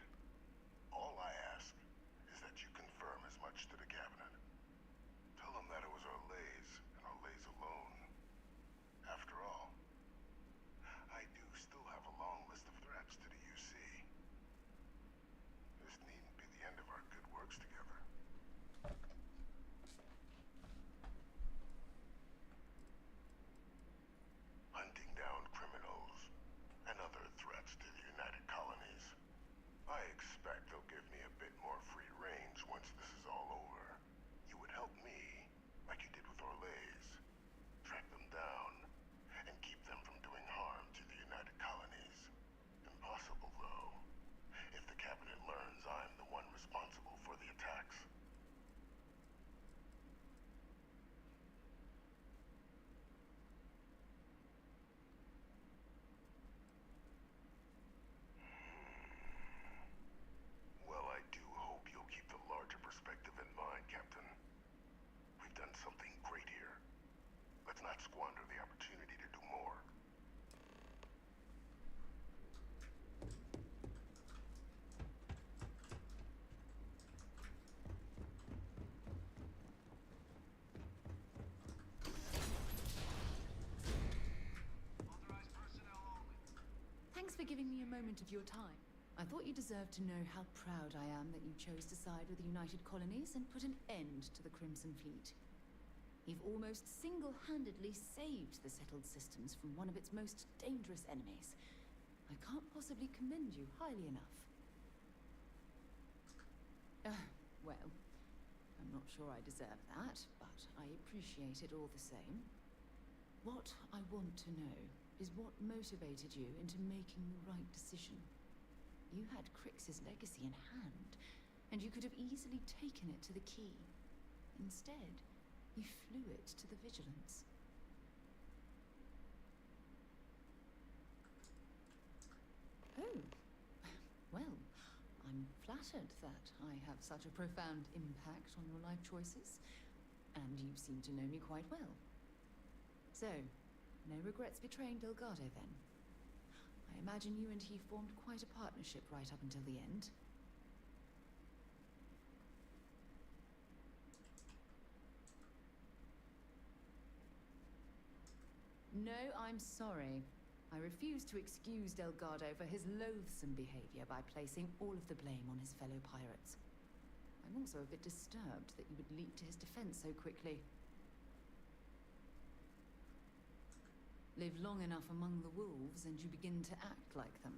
something great here. Let's not squander the opportunity to do more. Thanks for giving me a moment of your time. I thought you deserved to know how proud I am that you chose to side with the United Colonies and put an end to the Crimson Fleet. You've almost single-handedly saved the settled systems from one of its most dangerous enemies. I can't possibly commend you highly enough. Well, I'm not sure I deserve that, but I appreciate it all the same. What I want to know is what motivated you into making the right decision. You had Crix's legacy in hand, and you could have easily taken it to the Key. Instead, you flew it to the Vigilance. Oh, well, I'm flattered that I have such a profound impact on your life choices, and you seem to know me quite well. So, no regrets betraying Delgado, then? I imagine you and he formed quite a partnership right up until the end. No, I'm sorry. I refuse to excuse Delgado for his loathsome behavior by placing all of the blame on his fellow pirates. I'm also a bit disturbed that you would leap to his defense so quickly. Live long enough among the wolves and you begin to act like them.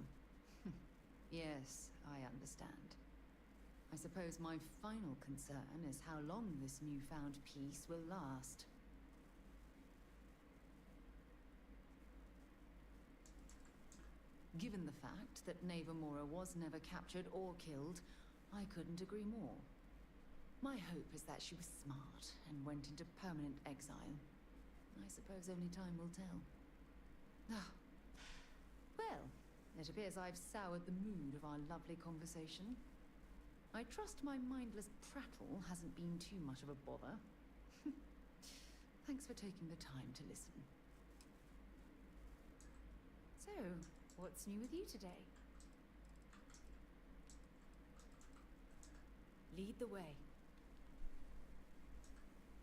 Yes, I understand. I suppose my final concern is how long this newfound peace will last. Given the fact that Navarmora was never captured or killed, I couldn't agree more. My hope is that she was smart and went into permanent exile. I suppose only time will tell. Ah. Well, it appears I've soured the mood of our lovely conversation. I trust my mindless prattle hasn't been too much of a bother. Thanks for taking the time to listen. So, what's new with you today? Lead the way.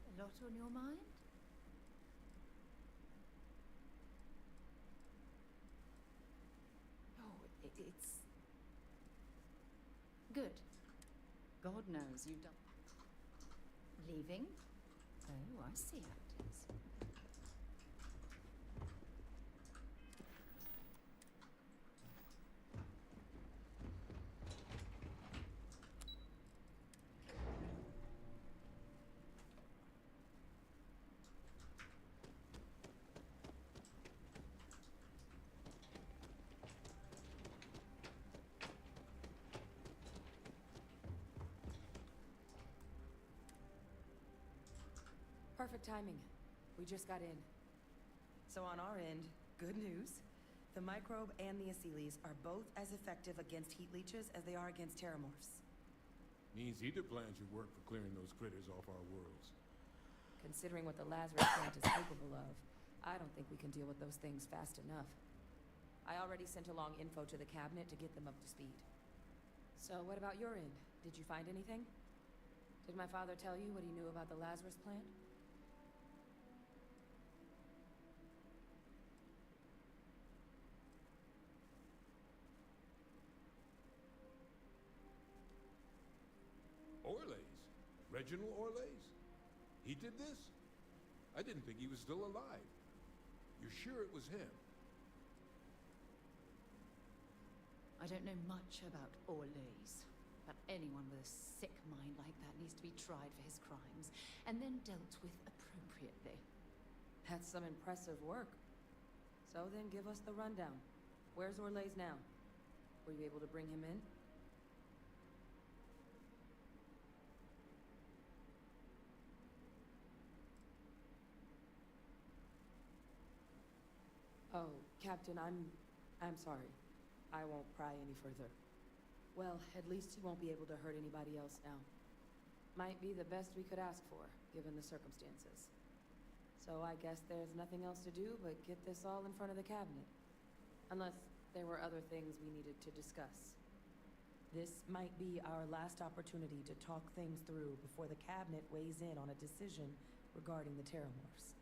A lot on your mind? It's... good. God knows you've done... Leaving? Oh, I see how it is. Perfect timing. We just got in. So on our end, good news. The microbe and the Asylees are both as effective against heat leeches as they are against terramorphs. Means either plan should work for clearing those critters off our worlds. Considering what the Lazarus plant is capable of, I don't think we can deal with those things fast enough. I already sent along info to the cabinet to get them up to speed. So what about your end? Did you find anything? Did my father tell you what he knew about the Lazarus plant? Orlays? Reginald Orlays? He did this? I didn't think he was still alive. You're sure it was him? I don't know much about Orlays, but anyone with a sick mind like that needs to be tried for his crimes, and then dealt with appropriately. That's some impressive work. So then give us the rundown. Where's Orlays now? Were you able to bring him in? Oh, Captain, I'm sorry. I won't pry any further. Well, at least he won't be able to hurt anybody else now. Might be the best we could ask for, given the circumstances. So I guess there's nothing else to do but get this all in front of the cabinet. Unless there were other things we needed to discuss. This might be our last opportunity to talk things through before the cabinet weighs in on a decision regarding the Terramorphs.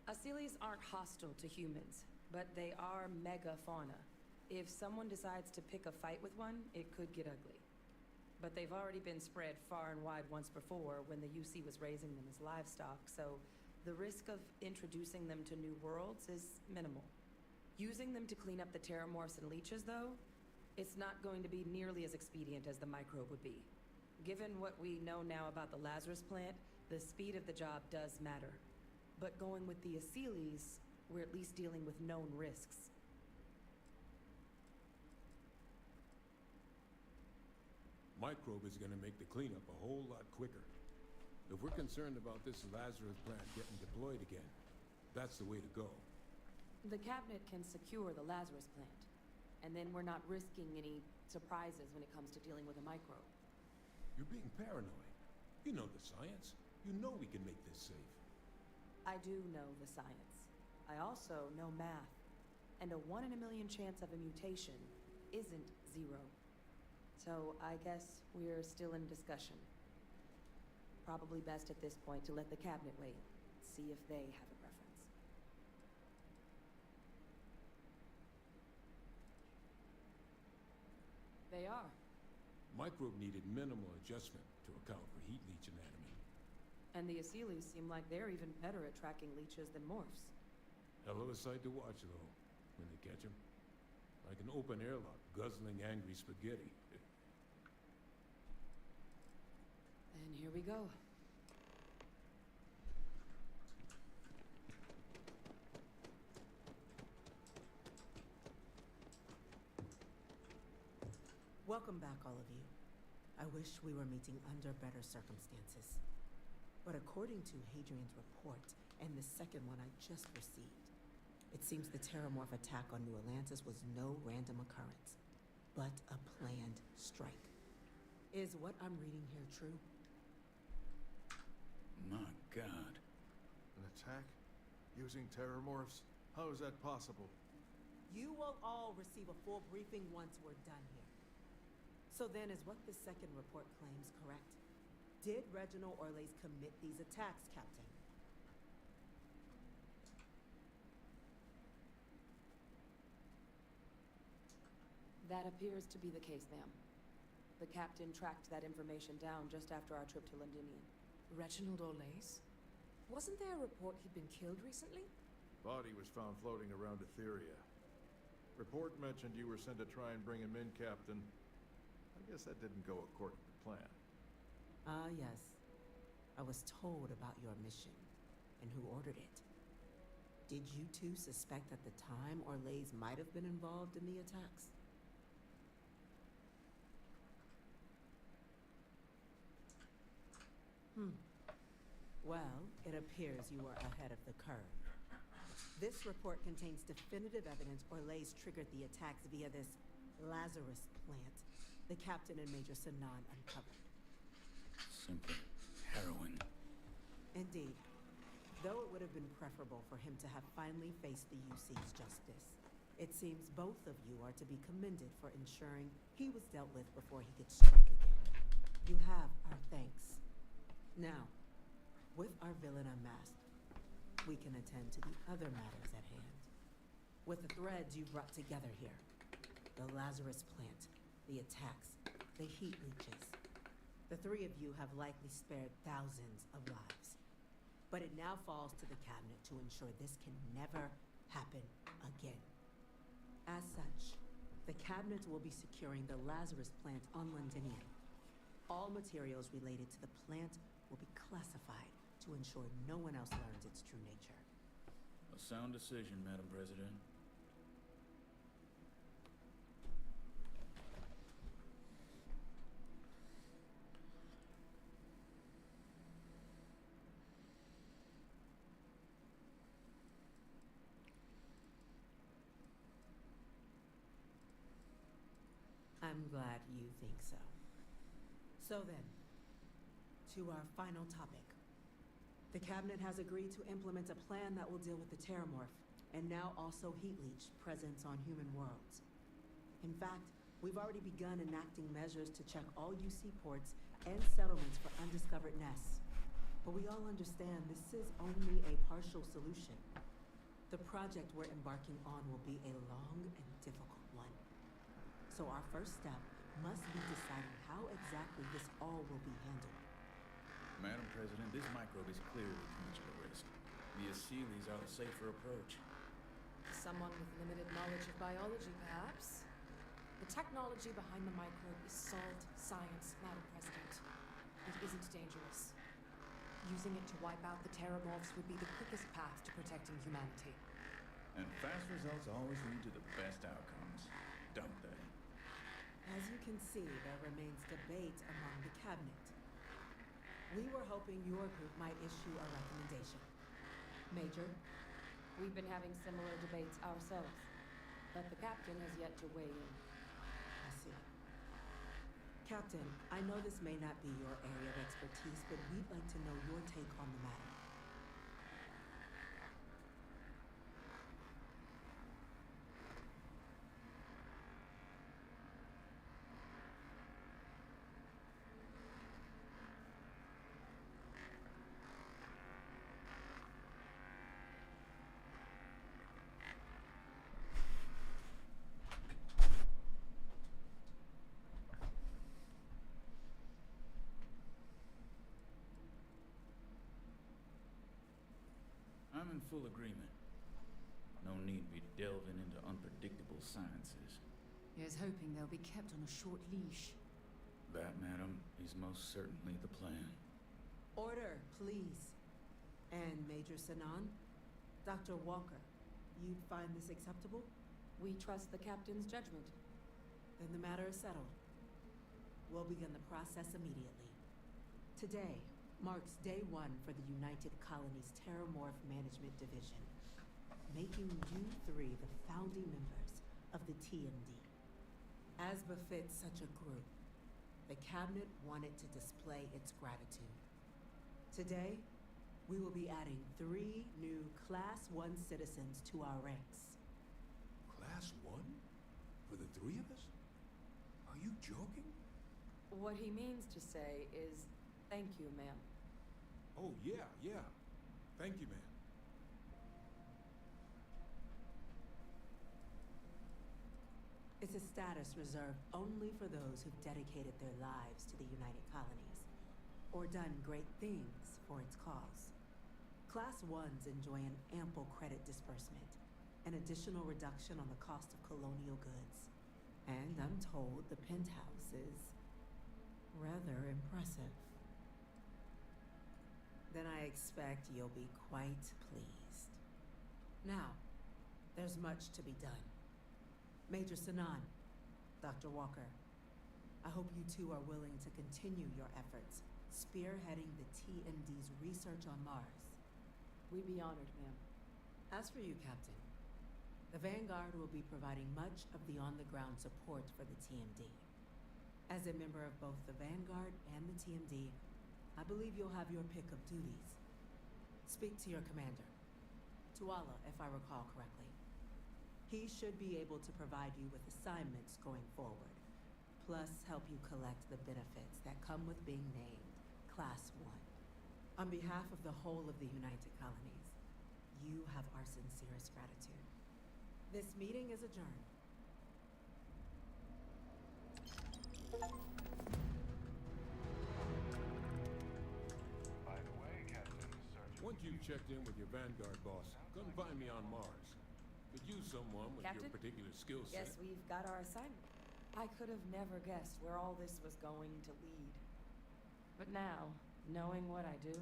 Asili's aren't hostile to humans, but they are megafauna. If someone decides to pick a fight with one, it could get ugly. But they've already been spread far and wide once before when the UC was raising them as livestock, so the risk of introducing them to new worlds is minimal. Using them to clean up the Terramorphs and leeches, though, it's not going to be nearly as expedient as the microbe would be. Given what we know now about the Lazarus plant, the speed of the job does matter. But going with the Asilis, we're at least dealing with known risks. Microbe is gonna make the cleanup a whole lot quicker. If we're concerned about this Lazarus plant getting deployed again, that's the way to go. The cabinet can secure the Lazarus plant, and then we're not risking any surprises when it comes to dealing with a microbe. You're being paranoid. You know the science. You know we can make this safe. I do know the science. I also know math. And a 1 in a million chance of a mutation isn't 0. So I guess we're still in discussion. Probably best at this point to let the cabinet wait, see if they have a preference. They are. Microbe needed minimal adjustment to account for heat leech anatomy. And the Asilis seem like they're even better at tracking leeches than morphs. Hell of a sight to watch, though, when they catch them. Like an open airlock, guzzling angry spaghetti. And here we go. Welcome back, all of you. I wish we were meeting under better circumstances. But according to Hadrian's report, and the second one I just received, it seems the Terramorph attack on New Atlantis was no random occurrence, but a planned strike. Is what I'm reading here true? My God. An attack? Using Terramorphs? How is that possible? You will all receive a full briefing once we're done here. So then, is what the second report claims correct? Did Reginald Orlays commit these attacks, Captain? That appears to be the case, ma'am. The captain tracked that information down just after our trip to Londinium. Reginald Orlays? Wasn't there a report he'd been killed recently? Body was found floating around Etheria. Report mentioned you were sent to try and bring him in, Captain. I guess that didn't go according to plan. Ah, yes. I was told about your mission and who ordered it. Did you two suspect at the time Orlays might have been involved in the attacks? Well, it appears you were ahead of the curve. This report contains definitive evidence Orlays triggered the attacks via this Lazarus plant the captain and Major Sanan uncovered. Simply heroin. Indeed. Though it would have been preferable for him to have finally faced the UC's justice, it seems both of you are to be commended for ensuring he was dealt with before he could strike again. You have our thanks. Now, with our villain unmasked, we can attend to the other matters at hand. With the threads you brought together here, the Lazarus plant, the attacks, the heat leeches, the three of you have likely spared thousands of lives. But it now falls to the cabinet to ensure this can never happen again. As such, the cabinet will be securing the Lazarus plant on Londinium. All materials related to the plant will be classified to ensure no one else learns its true nature. A sound decision, Madam President. I'm glad you think so. So then, to our final topic. The Cabinet has agreed to implement a plan that will deal with the Terramorph, and now also Heat Leech presence on human worlds. In fact, we've already begun enacting measures to check all UC ports and settlements for undiscovered nests. But we all understand this is only a partial solution. The project we're embarking on will be a long and difficult one. So our first step must be deciding how exactly this all will be handled. Madam President, this microbe is clearly too much of a risk. The Aseles are the safer approach. Someone with limited knowledge of biology, perhaps? The technology behind the microbe is solid science, Madam President. It isn't dangerous. Using it to wipe out the Terramorphs would be the quickest path to protecting humanity. And fast results always lead to the best outcomes, don't they? As you can see, there remains debate among the Cabinet. We were hoping your group might issue a recommendation. Major? We've been having similar debates ourselves, but the captain has yet to weigh in. I see. Captain, I know this may not be your area of expertise, but we'd like to know your take on the matter. I'm in full agreement. No need to be delving into unpredictable sciences. Here's hoping they'll be kept on a short leash. That, madam, is most certainly the plan. Order, please. And Major Sanan? Dr. Walker, you'd find this acceptable? We trust the captain's judgment. Then the matter is settled. We'll begin the process immediately. Today marks day one for the United Colonies Terramorph Management Division, making you three the founding members of the TMD. As befits such a group, the Cabinet wanted to display its gratitude. Today, we will be adding 3 new Class 1 citizens to our ranks. Class 1? For the 3 of us? Are you joking? What he means to say is, thank you, ma'am. Oh, yeah. Thank you, ma'am. It's a status reserved only for those who've dedicated their lives to the United Colonies, or done great things for its cause. Class 1s enjoy an ample credit disbursement, an additional reduction on the cost of colonial goods. And I'm told the penthouse is rather impressive. Then I expect you'll be quite pleased. Now, there's much to be done. Major Sanan, Dr. Walker, I hope you two are willing to continue your efforts, spearheading the TMD's research on Mars. We'd be honored, ma'am. As for you, Captain, the Vanguard will be providing much of the on-the-ground support for the TMD. As a member of both the Vanguard and the TMD, I believe you'll have your pick of duties. Speak to your commander, Tuala, if I recall correctly. He should be able to provide you with assignments going forward, plus help you collect the benefits that come with being named Class 1. On behalf of the whole of the United Colonies, you have our sincerest gratitude. This meeting is adjourned. By the way, Captain, Sergeant... Once you've checked in with your Vanguard boss, come find me on Mars. Could use someone with Captain? your particular skill set. Yes, we've got our assignment. I could have never guessed where all this was going to lead. But now, knowing what I do,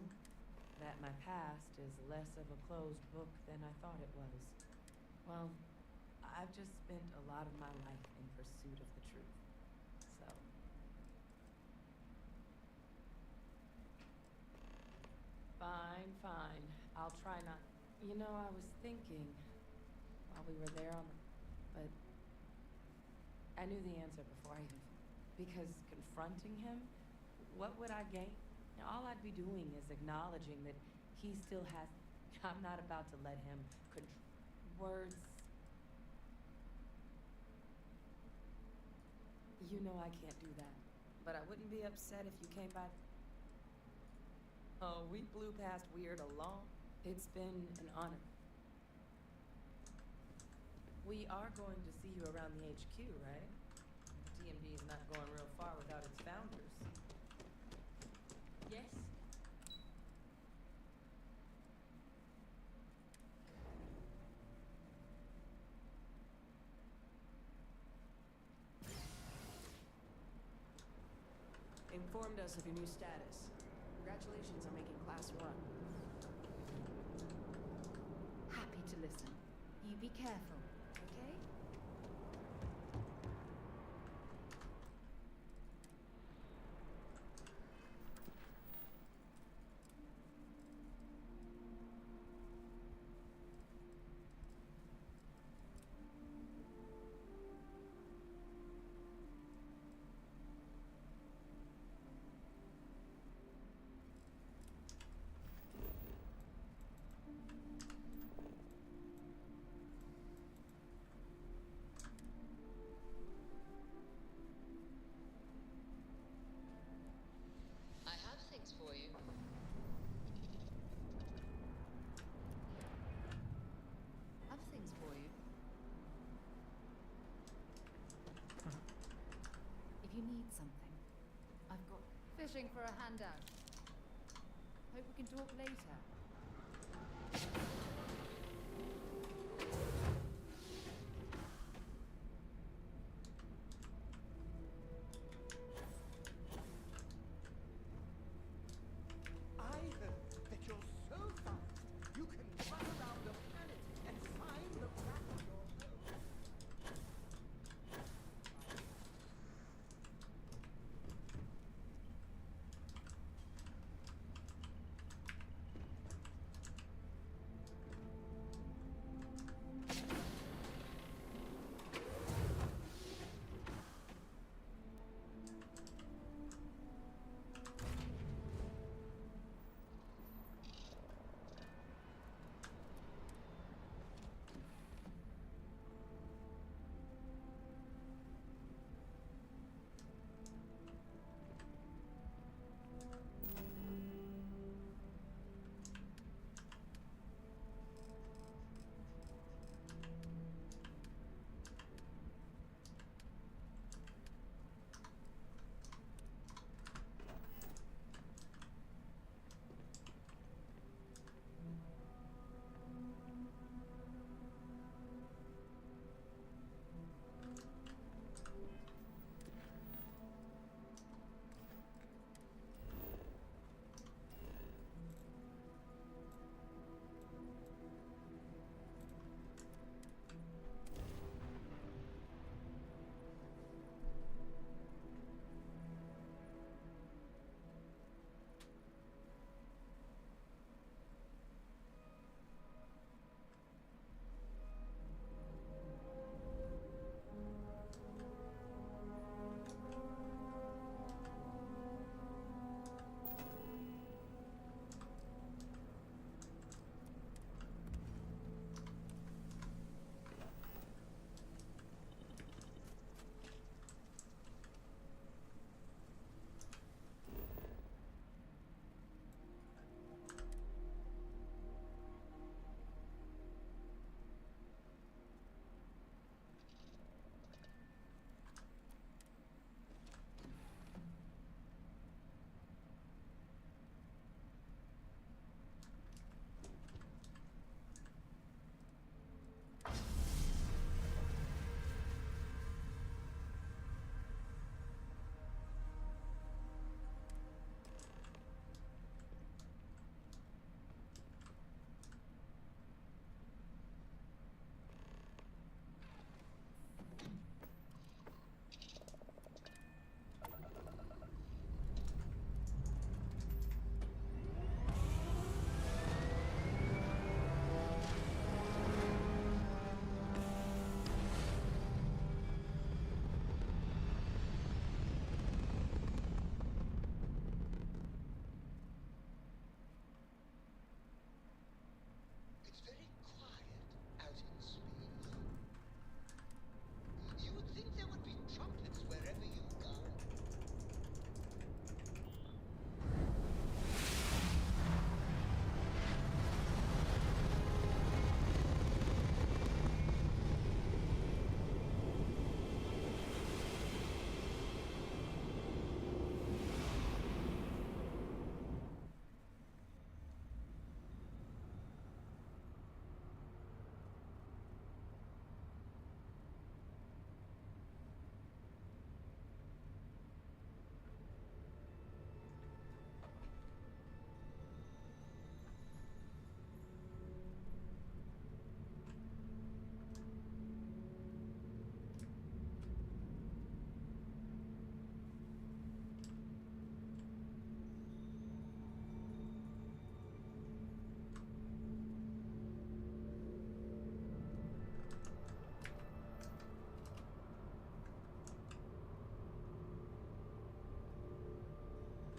that my past is less of a closed book than I thought it was. Well, I've just spent a lot of my life in pursuit of the truth. So... Fine. I'll try not... You know, I was thinking... while we were there on the... But... I knew the answer before I even... Because confronting him, what would I gain? Now, all I'd be doing is acknowledging that he still has... I'm not about to let him words... You know I can't do that. But I wouldn't be upset if you came by... Oh, we blew past weird along. It's been an honor. We are going to see you around the HQ, right? DMV's not going real far without its founders. Yes? Informed us of your new status. Congratulations on making Class 1. Happy to listen. You be careful, okay? For you. Have things for you. If you need something, I've got Fishing for a handout. Hope we can talk later.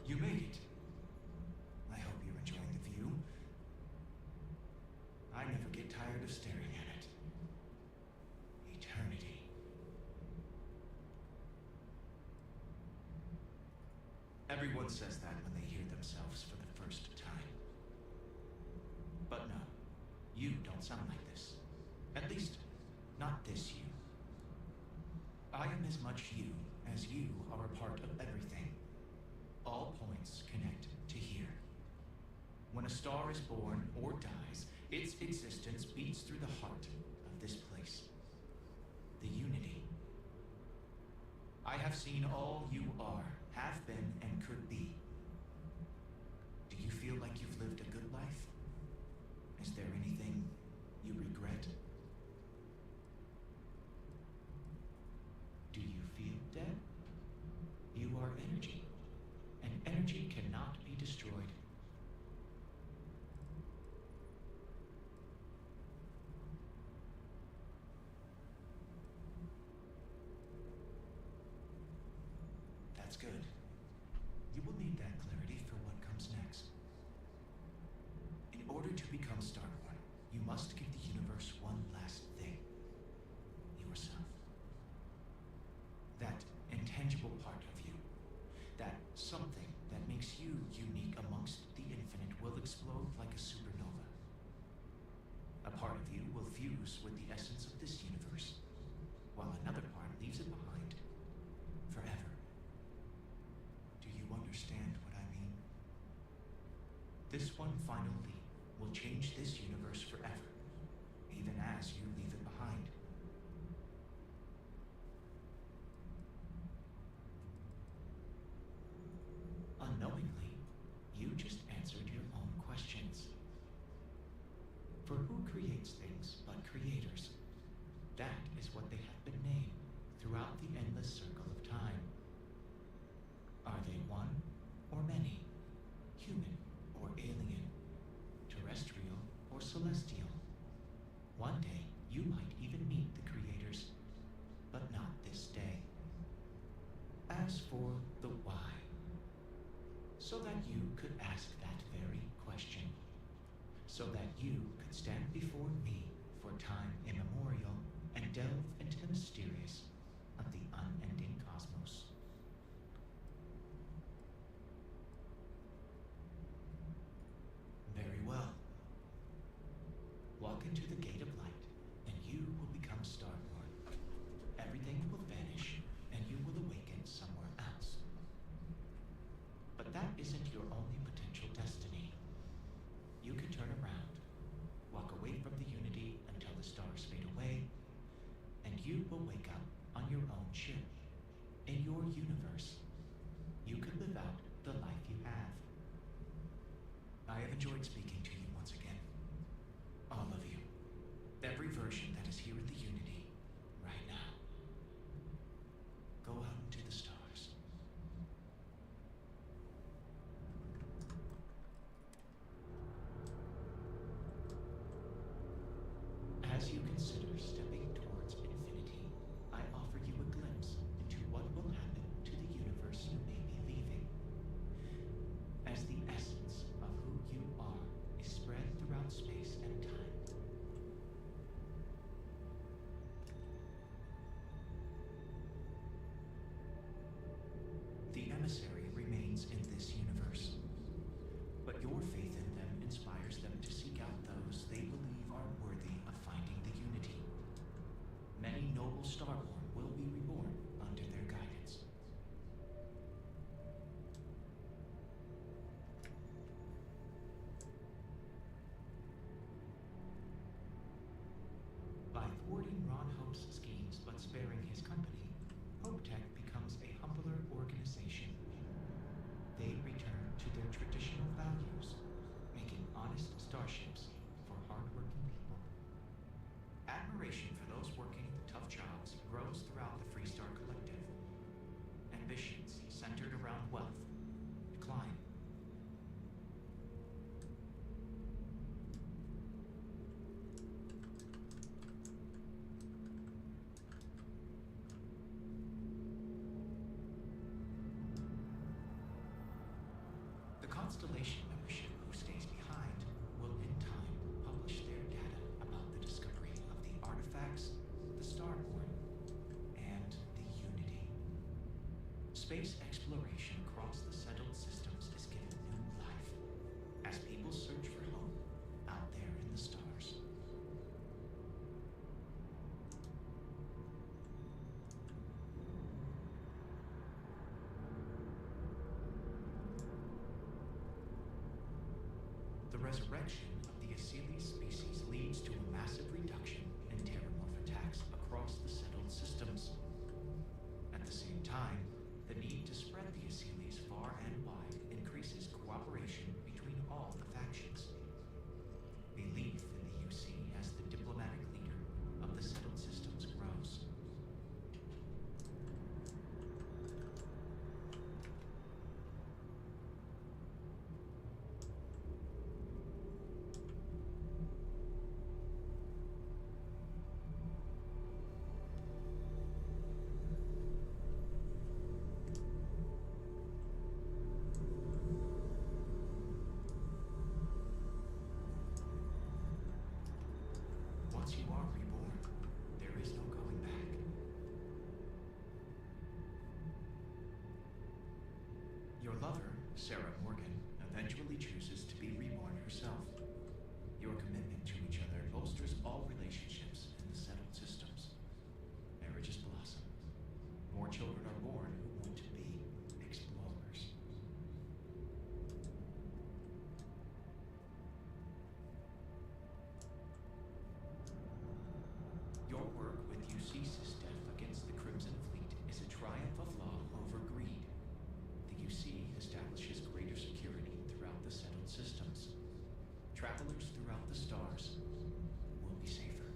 You made it. I hope you're enjoying the view. I never get tired of staring at it. Eternity. Everyone says that when they hear themselves for the first time. But no, you don't sound like this. At least, not this you. I am as much you as you are a part of everything. All points connect to here. When a star is born or dies, its existence beats through the heart of this place. The unity. I have seen all you are, have been, and could be. Do you feel like you've lived a good life? Is there anything you regret? Do you feel dead? You are energy, and energy cannot be destroyed. That's good. You will need that clarity for what comes next. In order to become Star-Born, you must give the universe one last thing. Yourself. That intangible part of you. That something that makes you unique amongst the infinite will explode like a supernova. A part of you will fuse with the essence of this universe, while another part leaves it behind forever. Do you understand what I mean? This one final leap will change this universe forever, even as you leave it behind. Unknowingly, you just answered your own questions. For who creates things but creators? That is what they have been named throughout the endless circle of time. Are they one or many? Human or alien? Terrestrial or celestial? One day, you might even meet the creators, but not this day. As for the why, so that you could ask that very question, so that you could stand before me for time immemorial and delve into the mysterious of the unending cosmos. Very well. Walk into the gate of light, and you will become Star-Born. Everything will vanish, and you will awaken somewhere else. But that isn't your only potential destiny. You can turn around, walk away from the unity until the stars fade away, and you will wake up on your own ship, in your universe. You could live out the life you have. I have enjoyed speaking to you once again. All of you. Every version that is here at the Unity, right now. Go out into the stars. As you consider stepping towards infinity, I offer you a glimpse into what will happen to the universe you may be leaving. As the essence of who you are is spread throughout space and time. The emissary remains in this universe, but your faith in them inspires them to seek out those they believe are worthy of finding the unity. Many noble Star-Born will be reborn under their guidance. By thwarting Ron Hope's schemes but sparing his company, Hope Tech becomes a humbler organization. They return to their traditional values, making honest starships for hardworking people. Admiration for those working tough jobs grows throughout the Freestar Collective. Ambitions centered around wealth decline. Constellation membership who stays behind will in time publish their data about the discovery of the artifacts, the Starborn, and the Unity. Space exploration across the settled systems is given new life as people search for home out there in the stars. The resurrection of the Asili species leads to a massive reduction in terramorph attacks across the settled systems. At the same time, the need to spread the Asilis far and wide increases cooperation between all the factions. Belief in the UC as the diplomatic leader of the settled systems grows. Once you are reborn, there is no going back. Your lover, Sarah Morgan, eventually chooses to be reborn herself. Your commitment to each other bolsters all relationships in the settled systems. Marriages blossom. More children are born who want to be explorers. Your work with UC System against the Crimson Fleet is a triumph of law over greed. The UC establishes greater security throughout the settled systems. Travelers throughout the stars will be safer.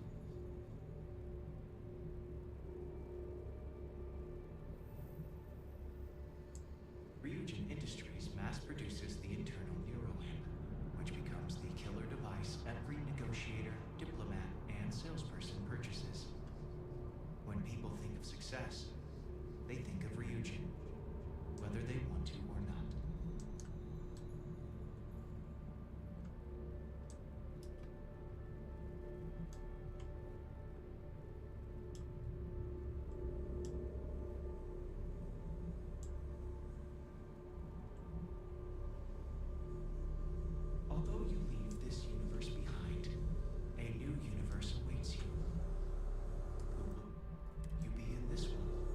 Ryujin Industries mass produces the internal neuroamp, which becomes the killer device every negotiator, diplomat, and salesperson purchases. When people think of success, they think of Ryujin, whether they want to or not. Although you leave this universe behind, a new universe awaits you. Who will you be in this one?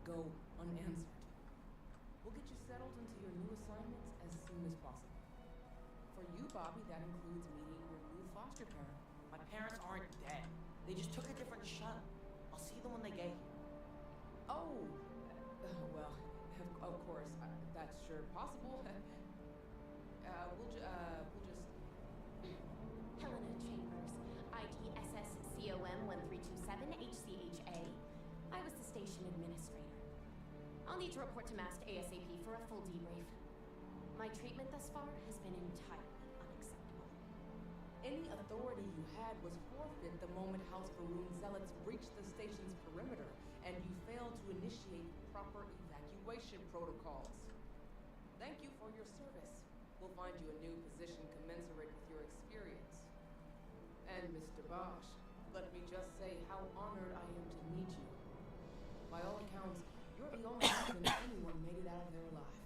go unanswered. We'll get you settled into your new assignments as soon as possible. For you, Bobby, that includes meeting your new foster parent. My parents aren't dead. They just took a different shuttle. I'll see them when they get here. Oh, well, of course, that's sure possible. We'll just... Helena Chambers, ID SSCOM1327HCHA. I was the station administrator. I'll need to report to Mast ASAP for a full debrief. My treatment thus far has been entirely unacceptable. Any authority you had was forfeit the moment House Varun zealots breached the station's perimeter, and you failed to initiate proper evacuation protocols. Thank you for your service. We'll find you a new position commensurate with your experience. And Mr. Bosch, let me just say how honored I am to meet you. By all accounts, you're the only reason anyone made it out of there alive.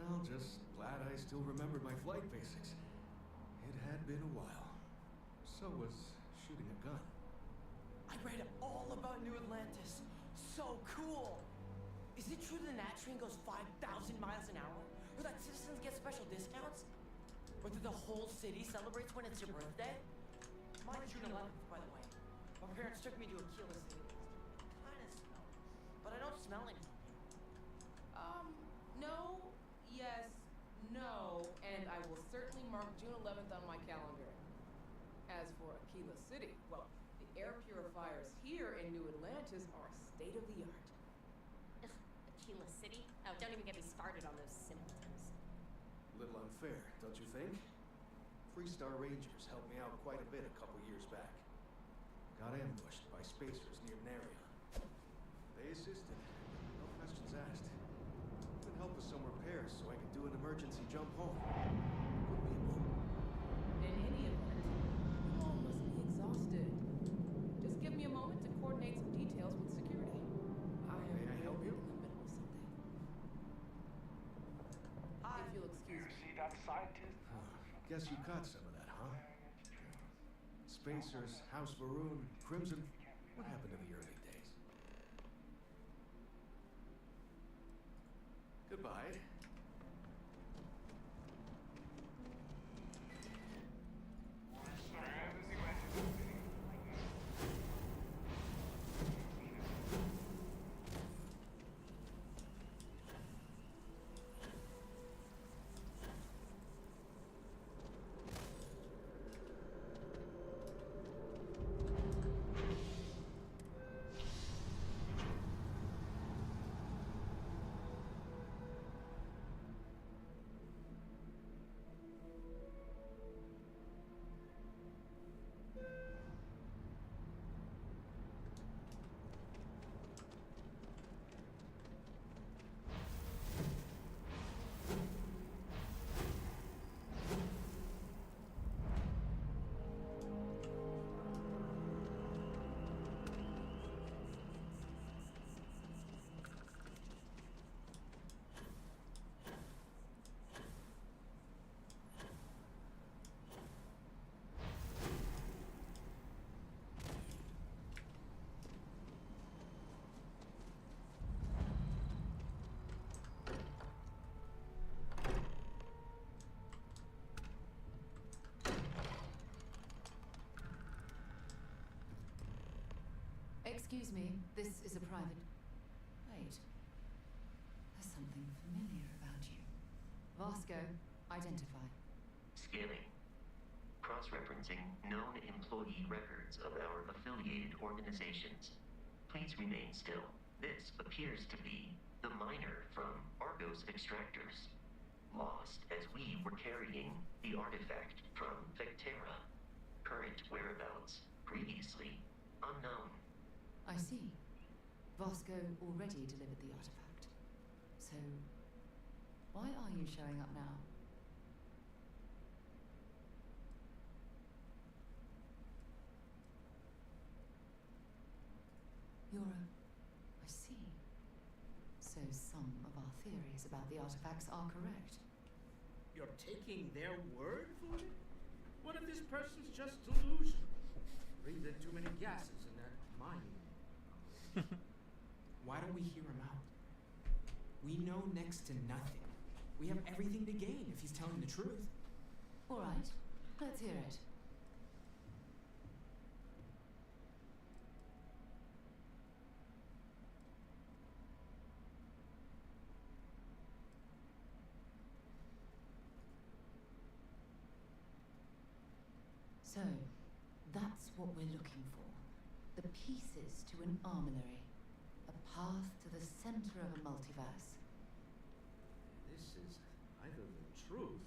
Well, just glad I still remembered my flight basics. It had been a while. So was shooting a gun. I read all about New Atlantis. So cool! Is it true the Nat train goes 5,000 miles an hour? Or that citizens get special discounts? Or that the whole city celebrates when it's your birthday? Mine's June 11th, by the way. My parents took me to Aquila City. Kinda smell. But I don't smell anything. No, yes, no, and I will certainly mark June 11th on my calendar. As for Aquila City, well, the air purifiers here in New Atlantis are state-of-the-art. Ugh, Aquila City? Oh, don't even get me started on those simpletons. Little unfair, don't you think? Freestar Rangers helped me out quite a bit a couple years back. Got ambushed by spacers near Narion. They assisted, no questions asked. Even helped with some repairs so I could do an emergency jump home. Good people. In any event, you all must be exhausted. Just give me a moment to coordinate some details with security. May I help you? In the middle of something. If you'll excuse me. See that scientist? Guess you caught some of that, huh? Spacers, House Varun, Crimson. What happened in the early days? Goodbye. Excuse me, this is a private... Wait. There's something familiar about you. Vasco, identify. Scanning. Cross-referencing known employee records of our affiliated organizations. Please remain still. This appears to be the miner from Argos Extractors. Lost as we were carrying the artifact from Vectera. Current whereabouts previously unknown. I see. Vasco already delivered the artifact. So, why are you showing up now? I see. So some of our theories about the artifacts are correct. You're taking their word for it? What if this person's just delusional? Breathed too many gases in that mine. Why don't we hear him out? We know next to nothing. We have everything to gain if he's telling the truth. All right, let's hear it. So, that's what we're looking for. The pieces to an armory. A path to the center of a multiverse. This is either the truth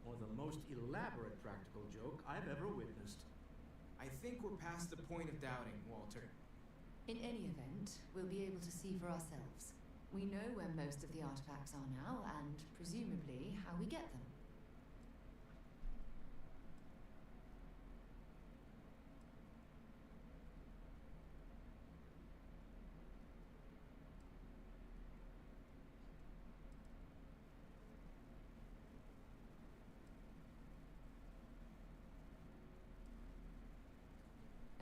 or the most elaborate practical joke I've ever witnessed. I think we're past the point of doubting, Walter. In any event, we'll be able to see for ourselves. We know where most of the artifacts are now, and presumably how we get them.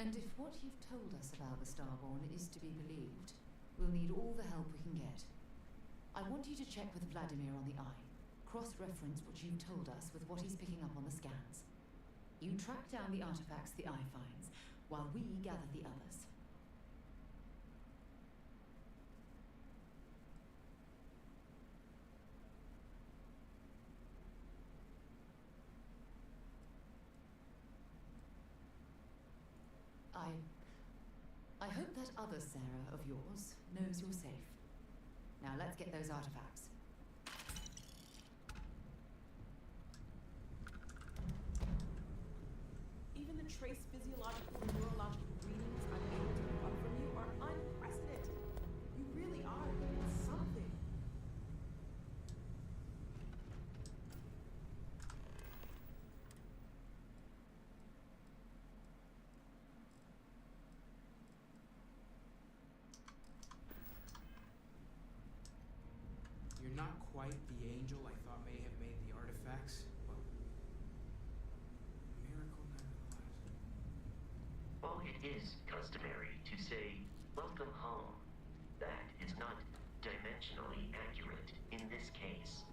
And if what you've told us about the Starborn is to be believed, we'll need all the help we can get. I want you to check with Vladimir on the Eye. Cross-reference what you've told us with what he's picking up on the scans. You track down the artifacts the Eye finds, while we gather the others. I hope that other Sarah of yours knows you're safe. Now let's get those artifacts. Even the trace physiological and neurological readings I'm able to pull up from you are unprecedented. You really are something. You're not quite the angel I thought may have made the artifacts, but miracle nonetheless. While it is customary to say, "Welcome home," that is not dimensionally accurate in this case.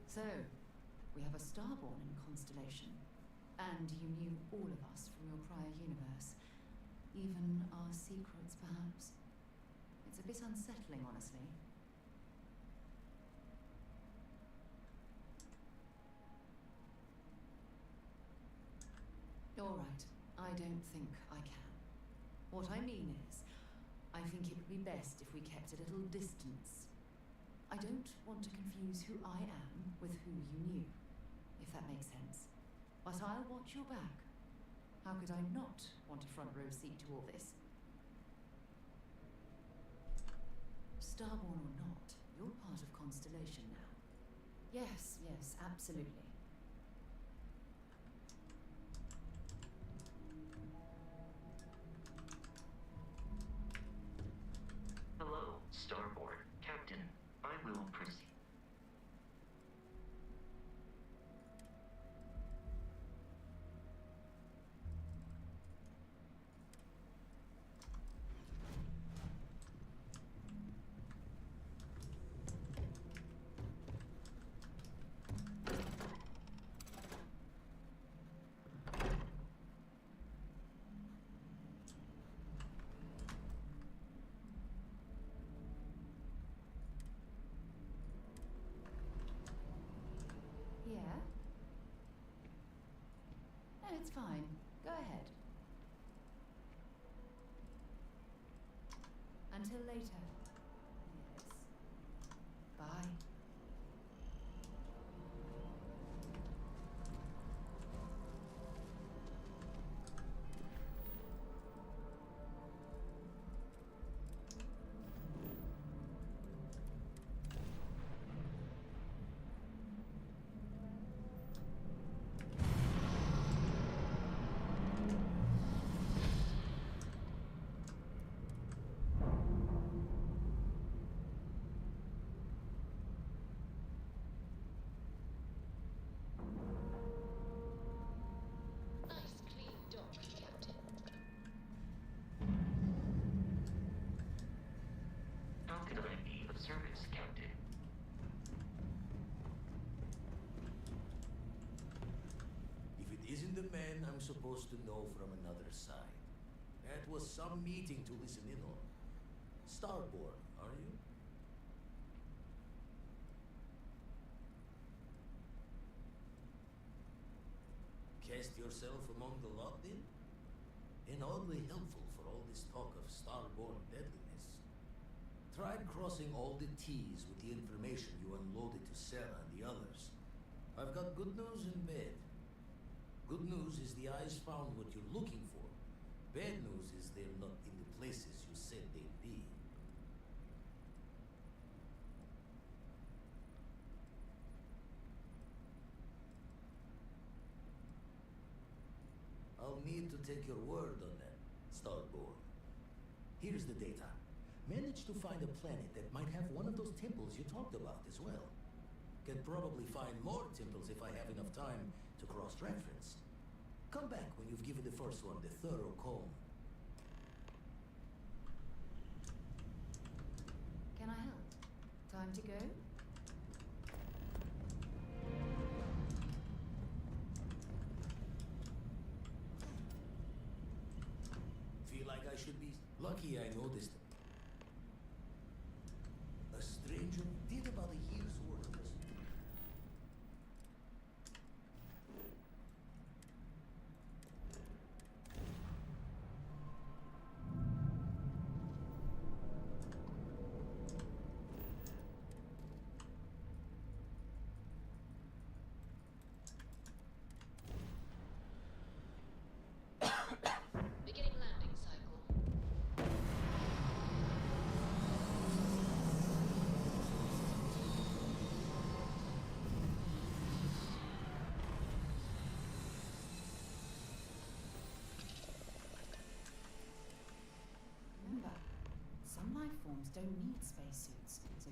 So, we have a Starborn in Constellation. And you knew all of us from your prior universe. Even our secrets, perhaps. It's a bit unsettling, honestly. All right, I don't think I can. What I mean is, I think it would be best if we kept a little distance. I don't want to confuse who I am with who you knew, if that makes sense. But I'll watch your back. How could I not want a front row seat to all this? Starborn or not, you're part of Constellation now. Yes, yes, absolutely. Hello, Starborn. Captain, I will proceed. Yeah? No, it's fine. Go ahead. Until later. Yes. Bye. the man I'm supposed to know from another side. That was some meeting to listen in on. Starborn, are you? Cast yourself among the lot then? And oddly helpful for all this talk of starborn deadliness. Tried crossing all the T's with the information you unloaded to Sarah and the others. I've got good news and bad. Good news is the eyes found what you're looking for. Bad news is they're not in the places you said they'd be. I'll need to take your word on that, Starborn. Here's the data. Managed to find a planet that might have one of those temples you talked about as well. Can probably find more temples if I have enough time to cross-reference. Come back when you've given the first one the thorough comb. Can I help? Time to go? Feel like I should be lucky I noticed it. A stranger did about a year's work of this. Beginning landing cycle. Remember, some life forms don't need spacesuits, so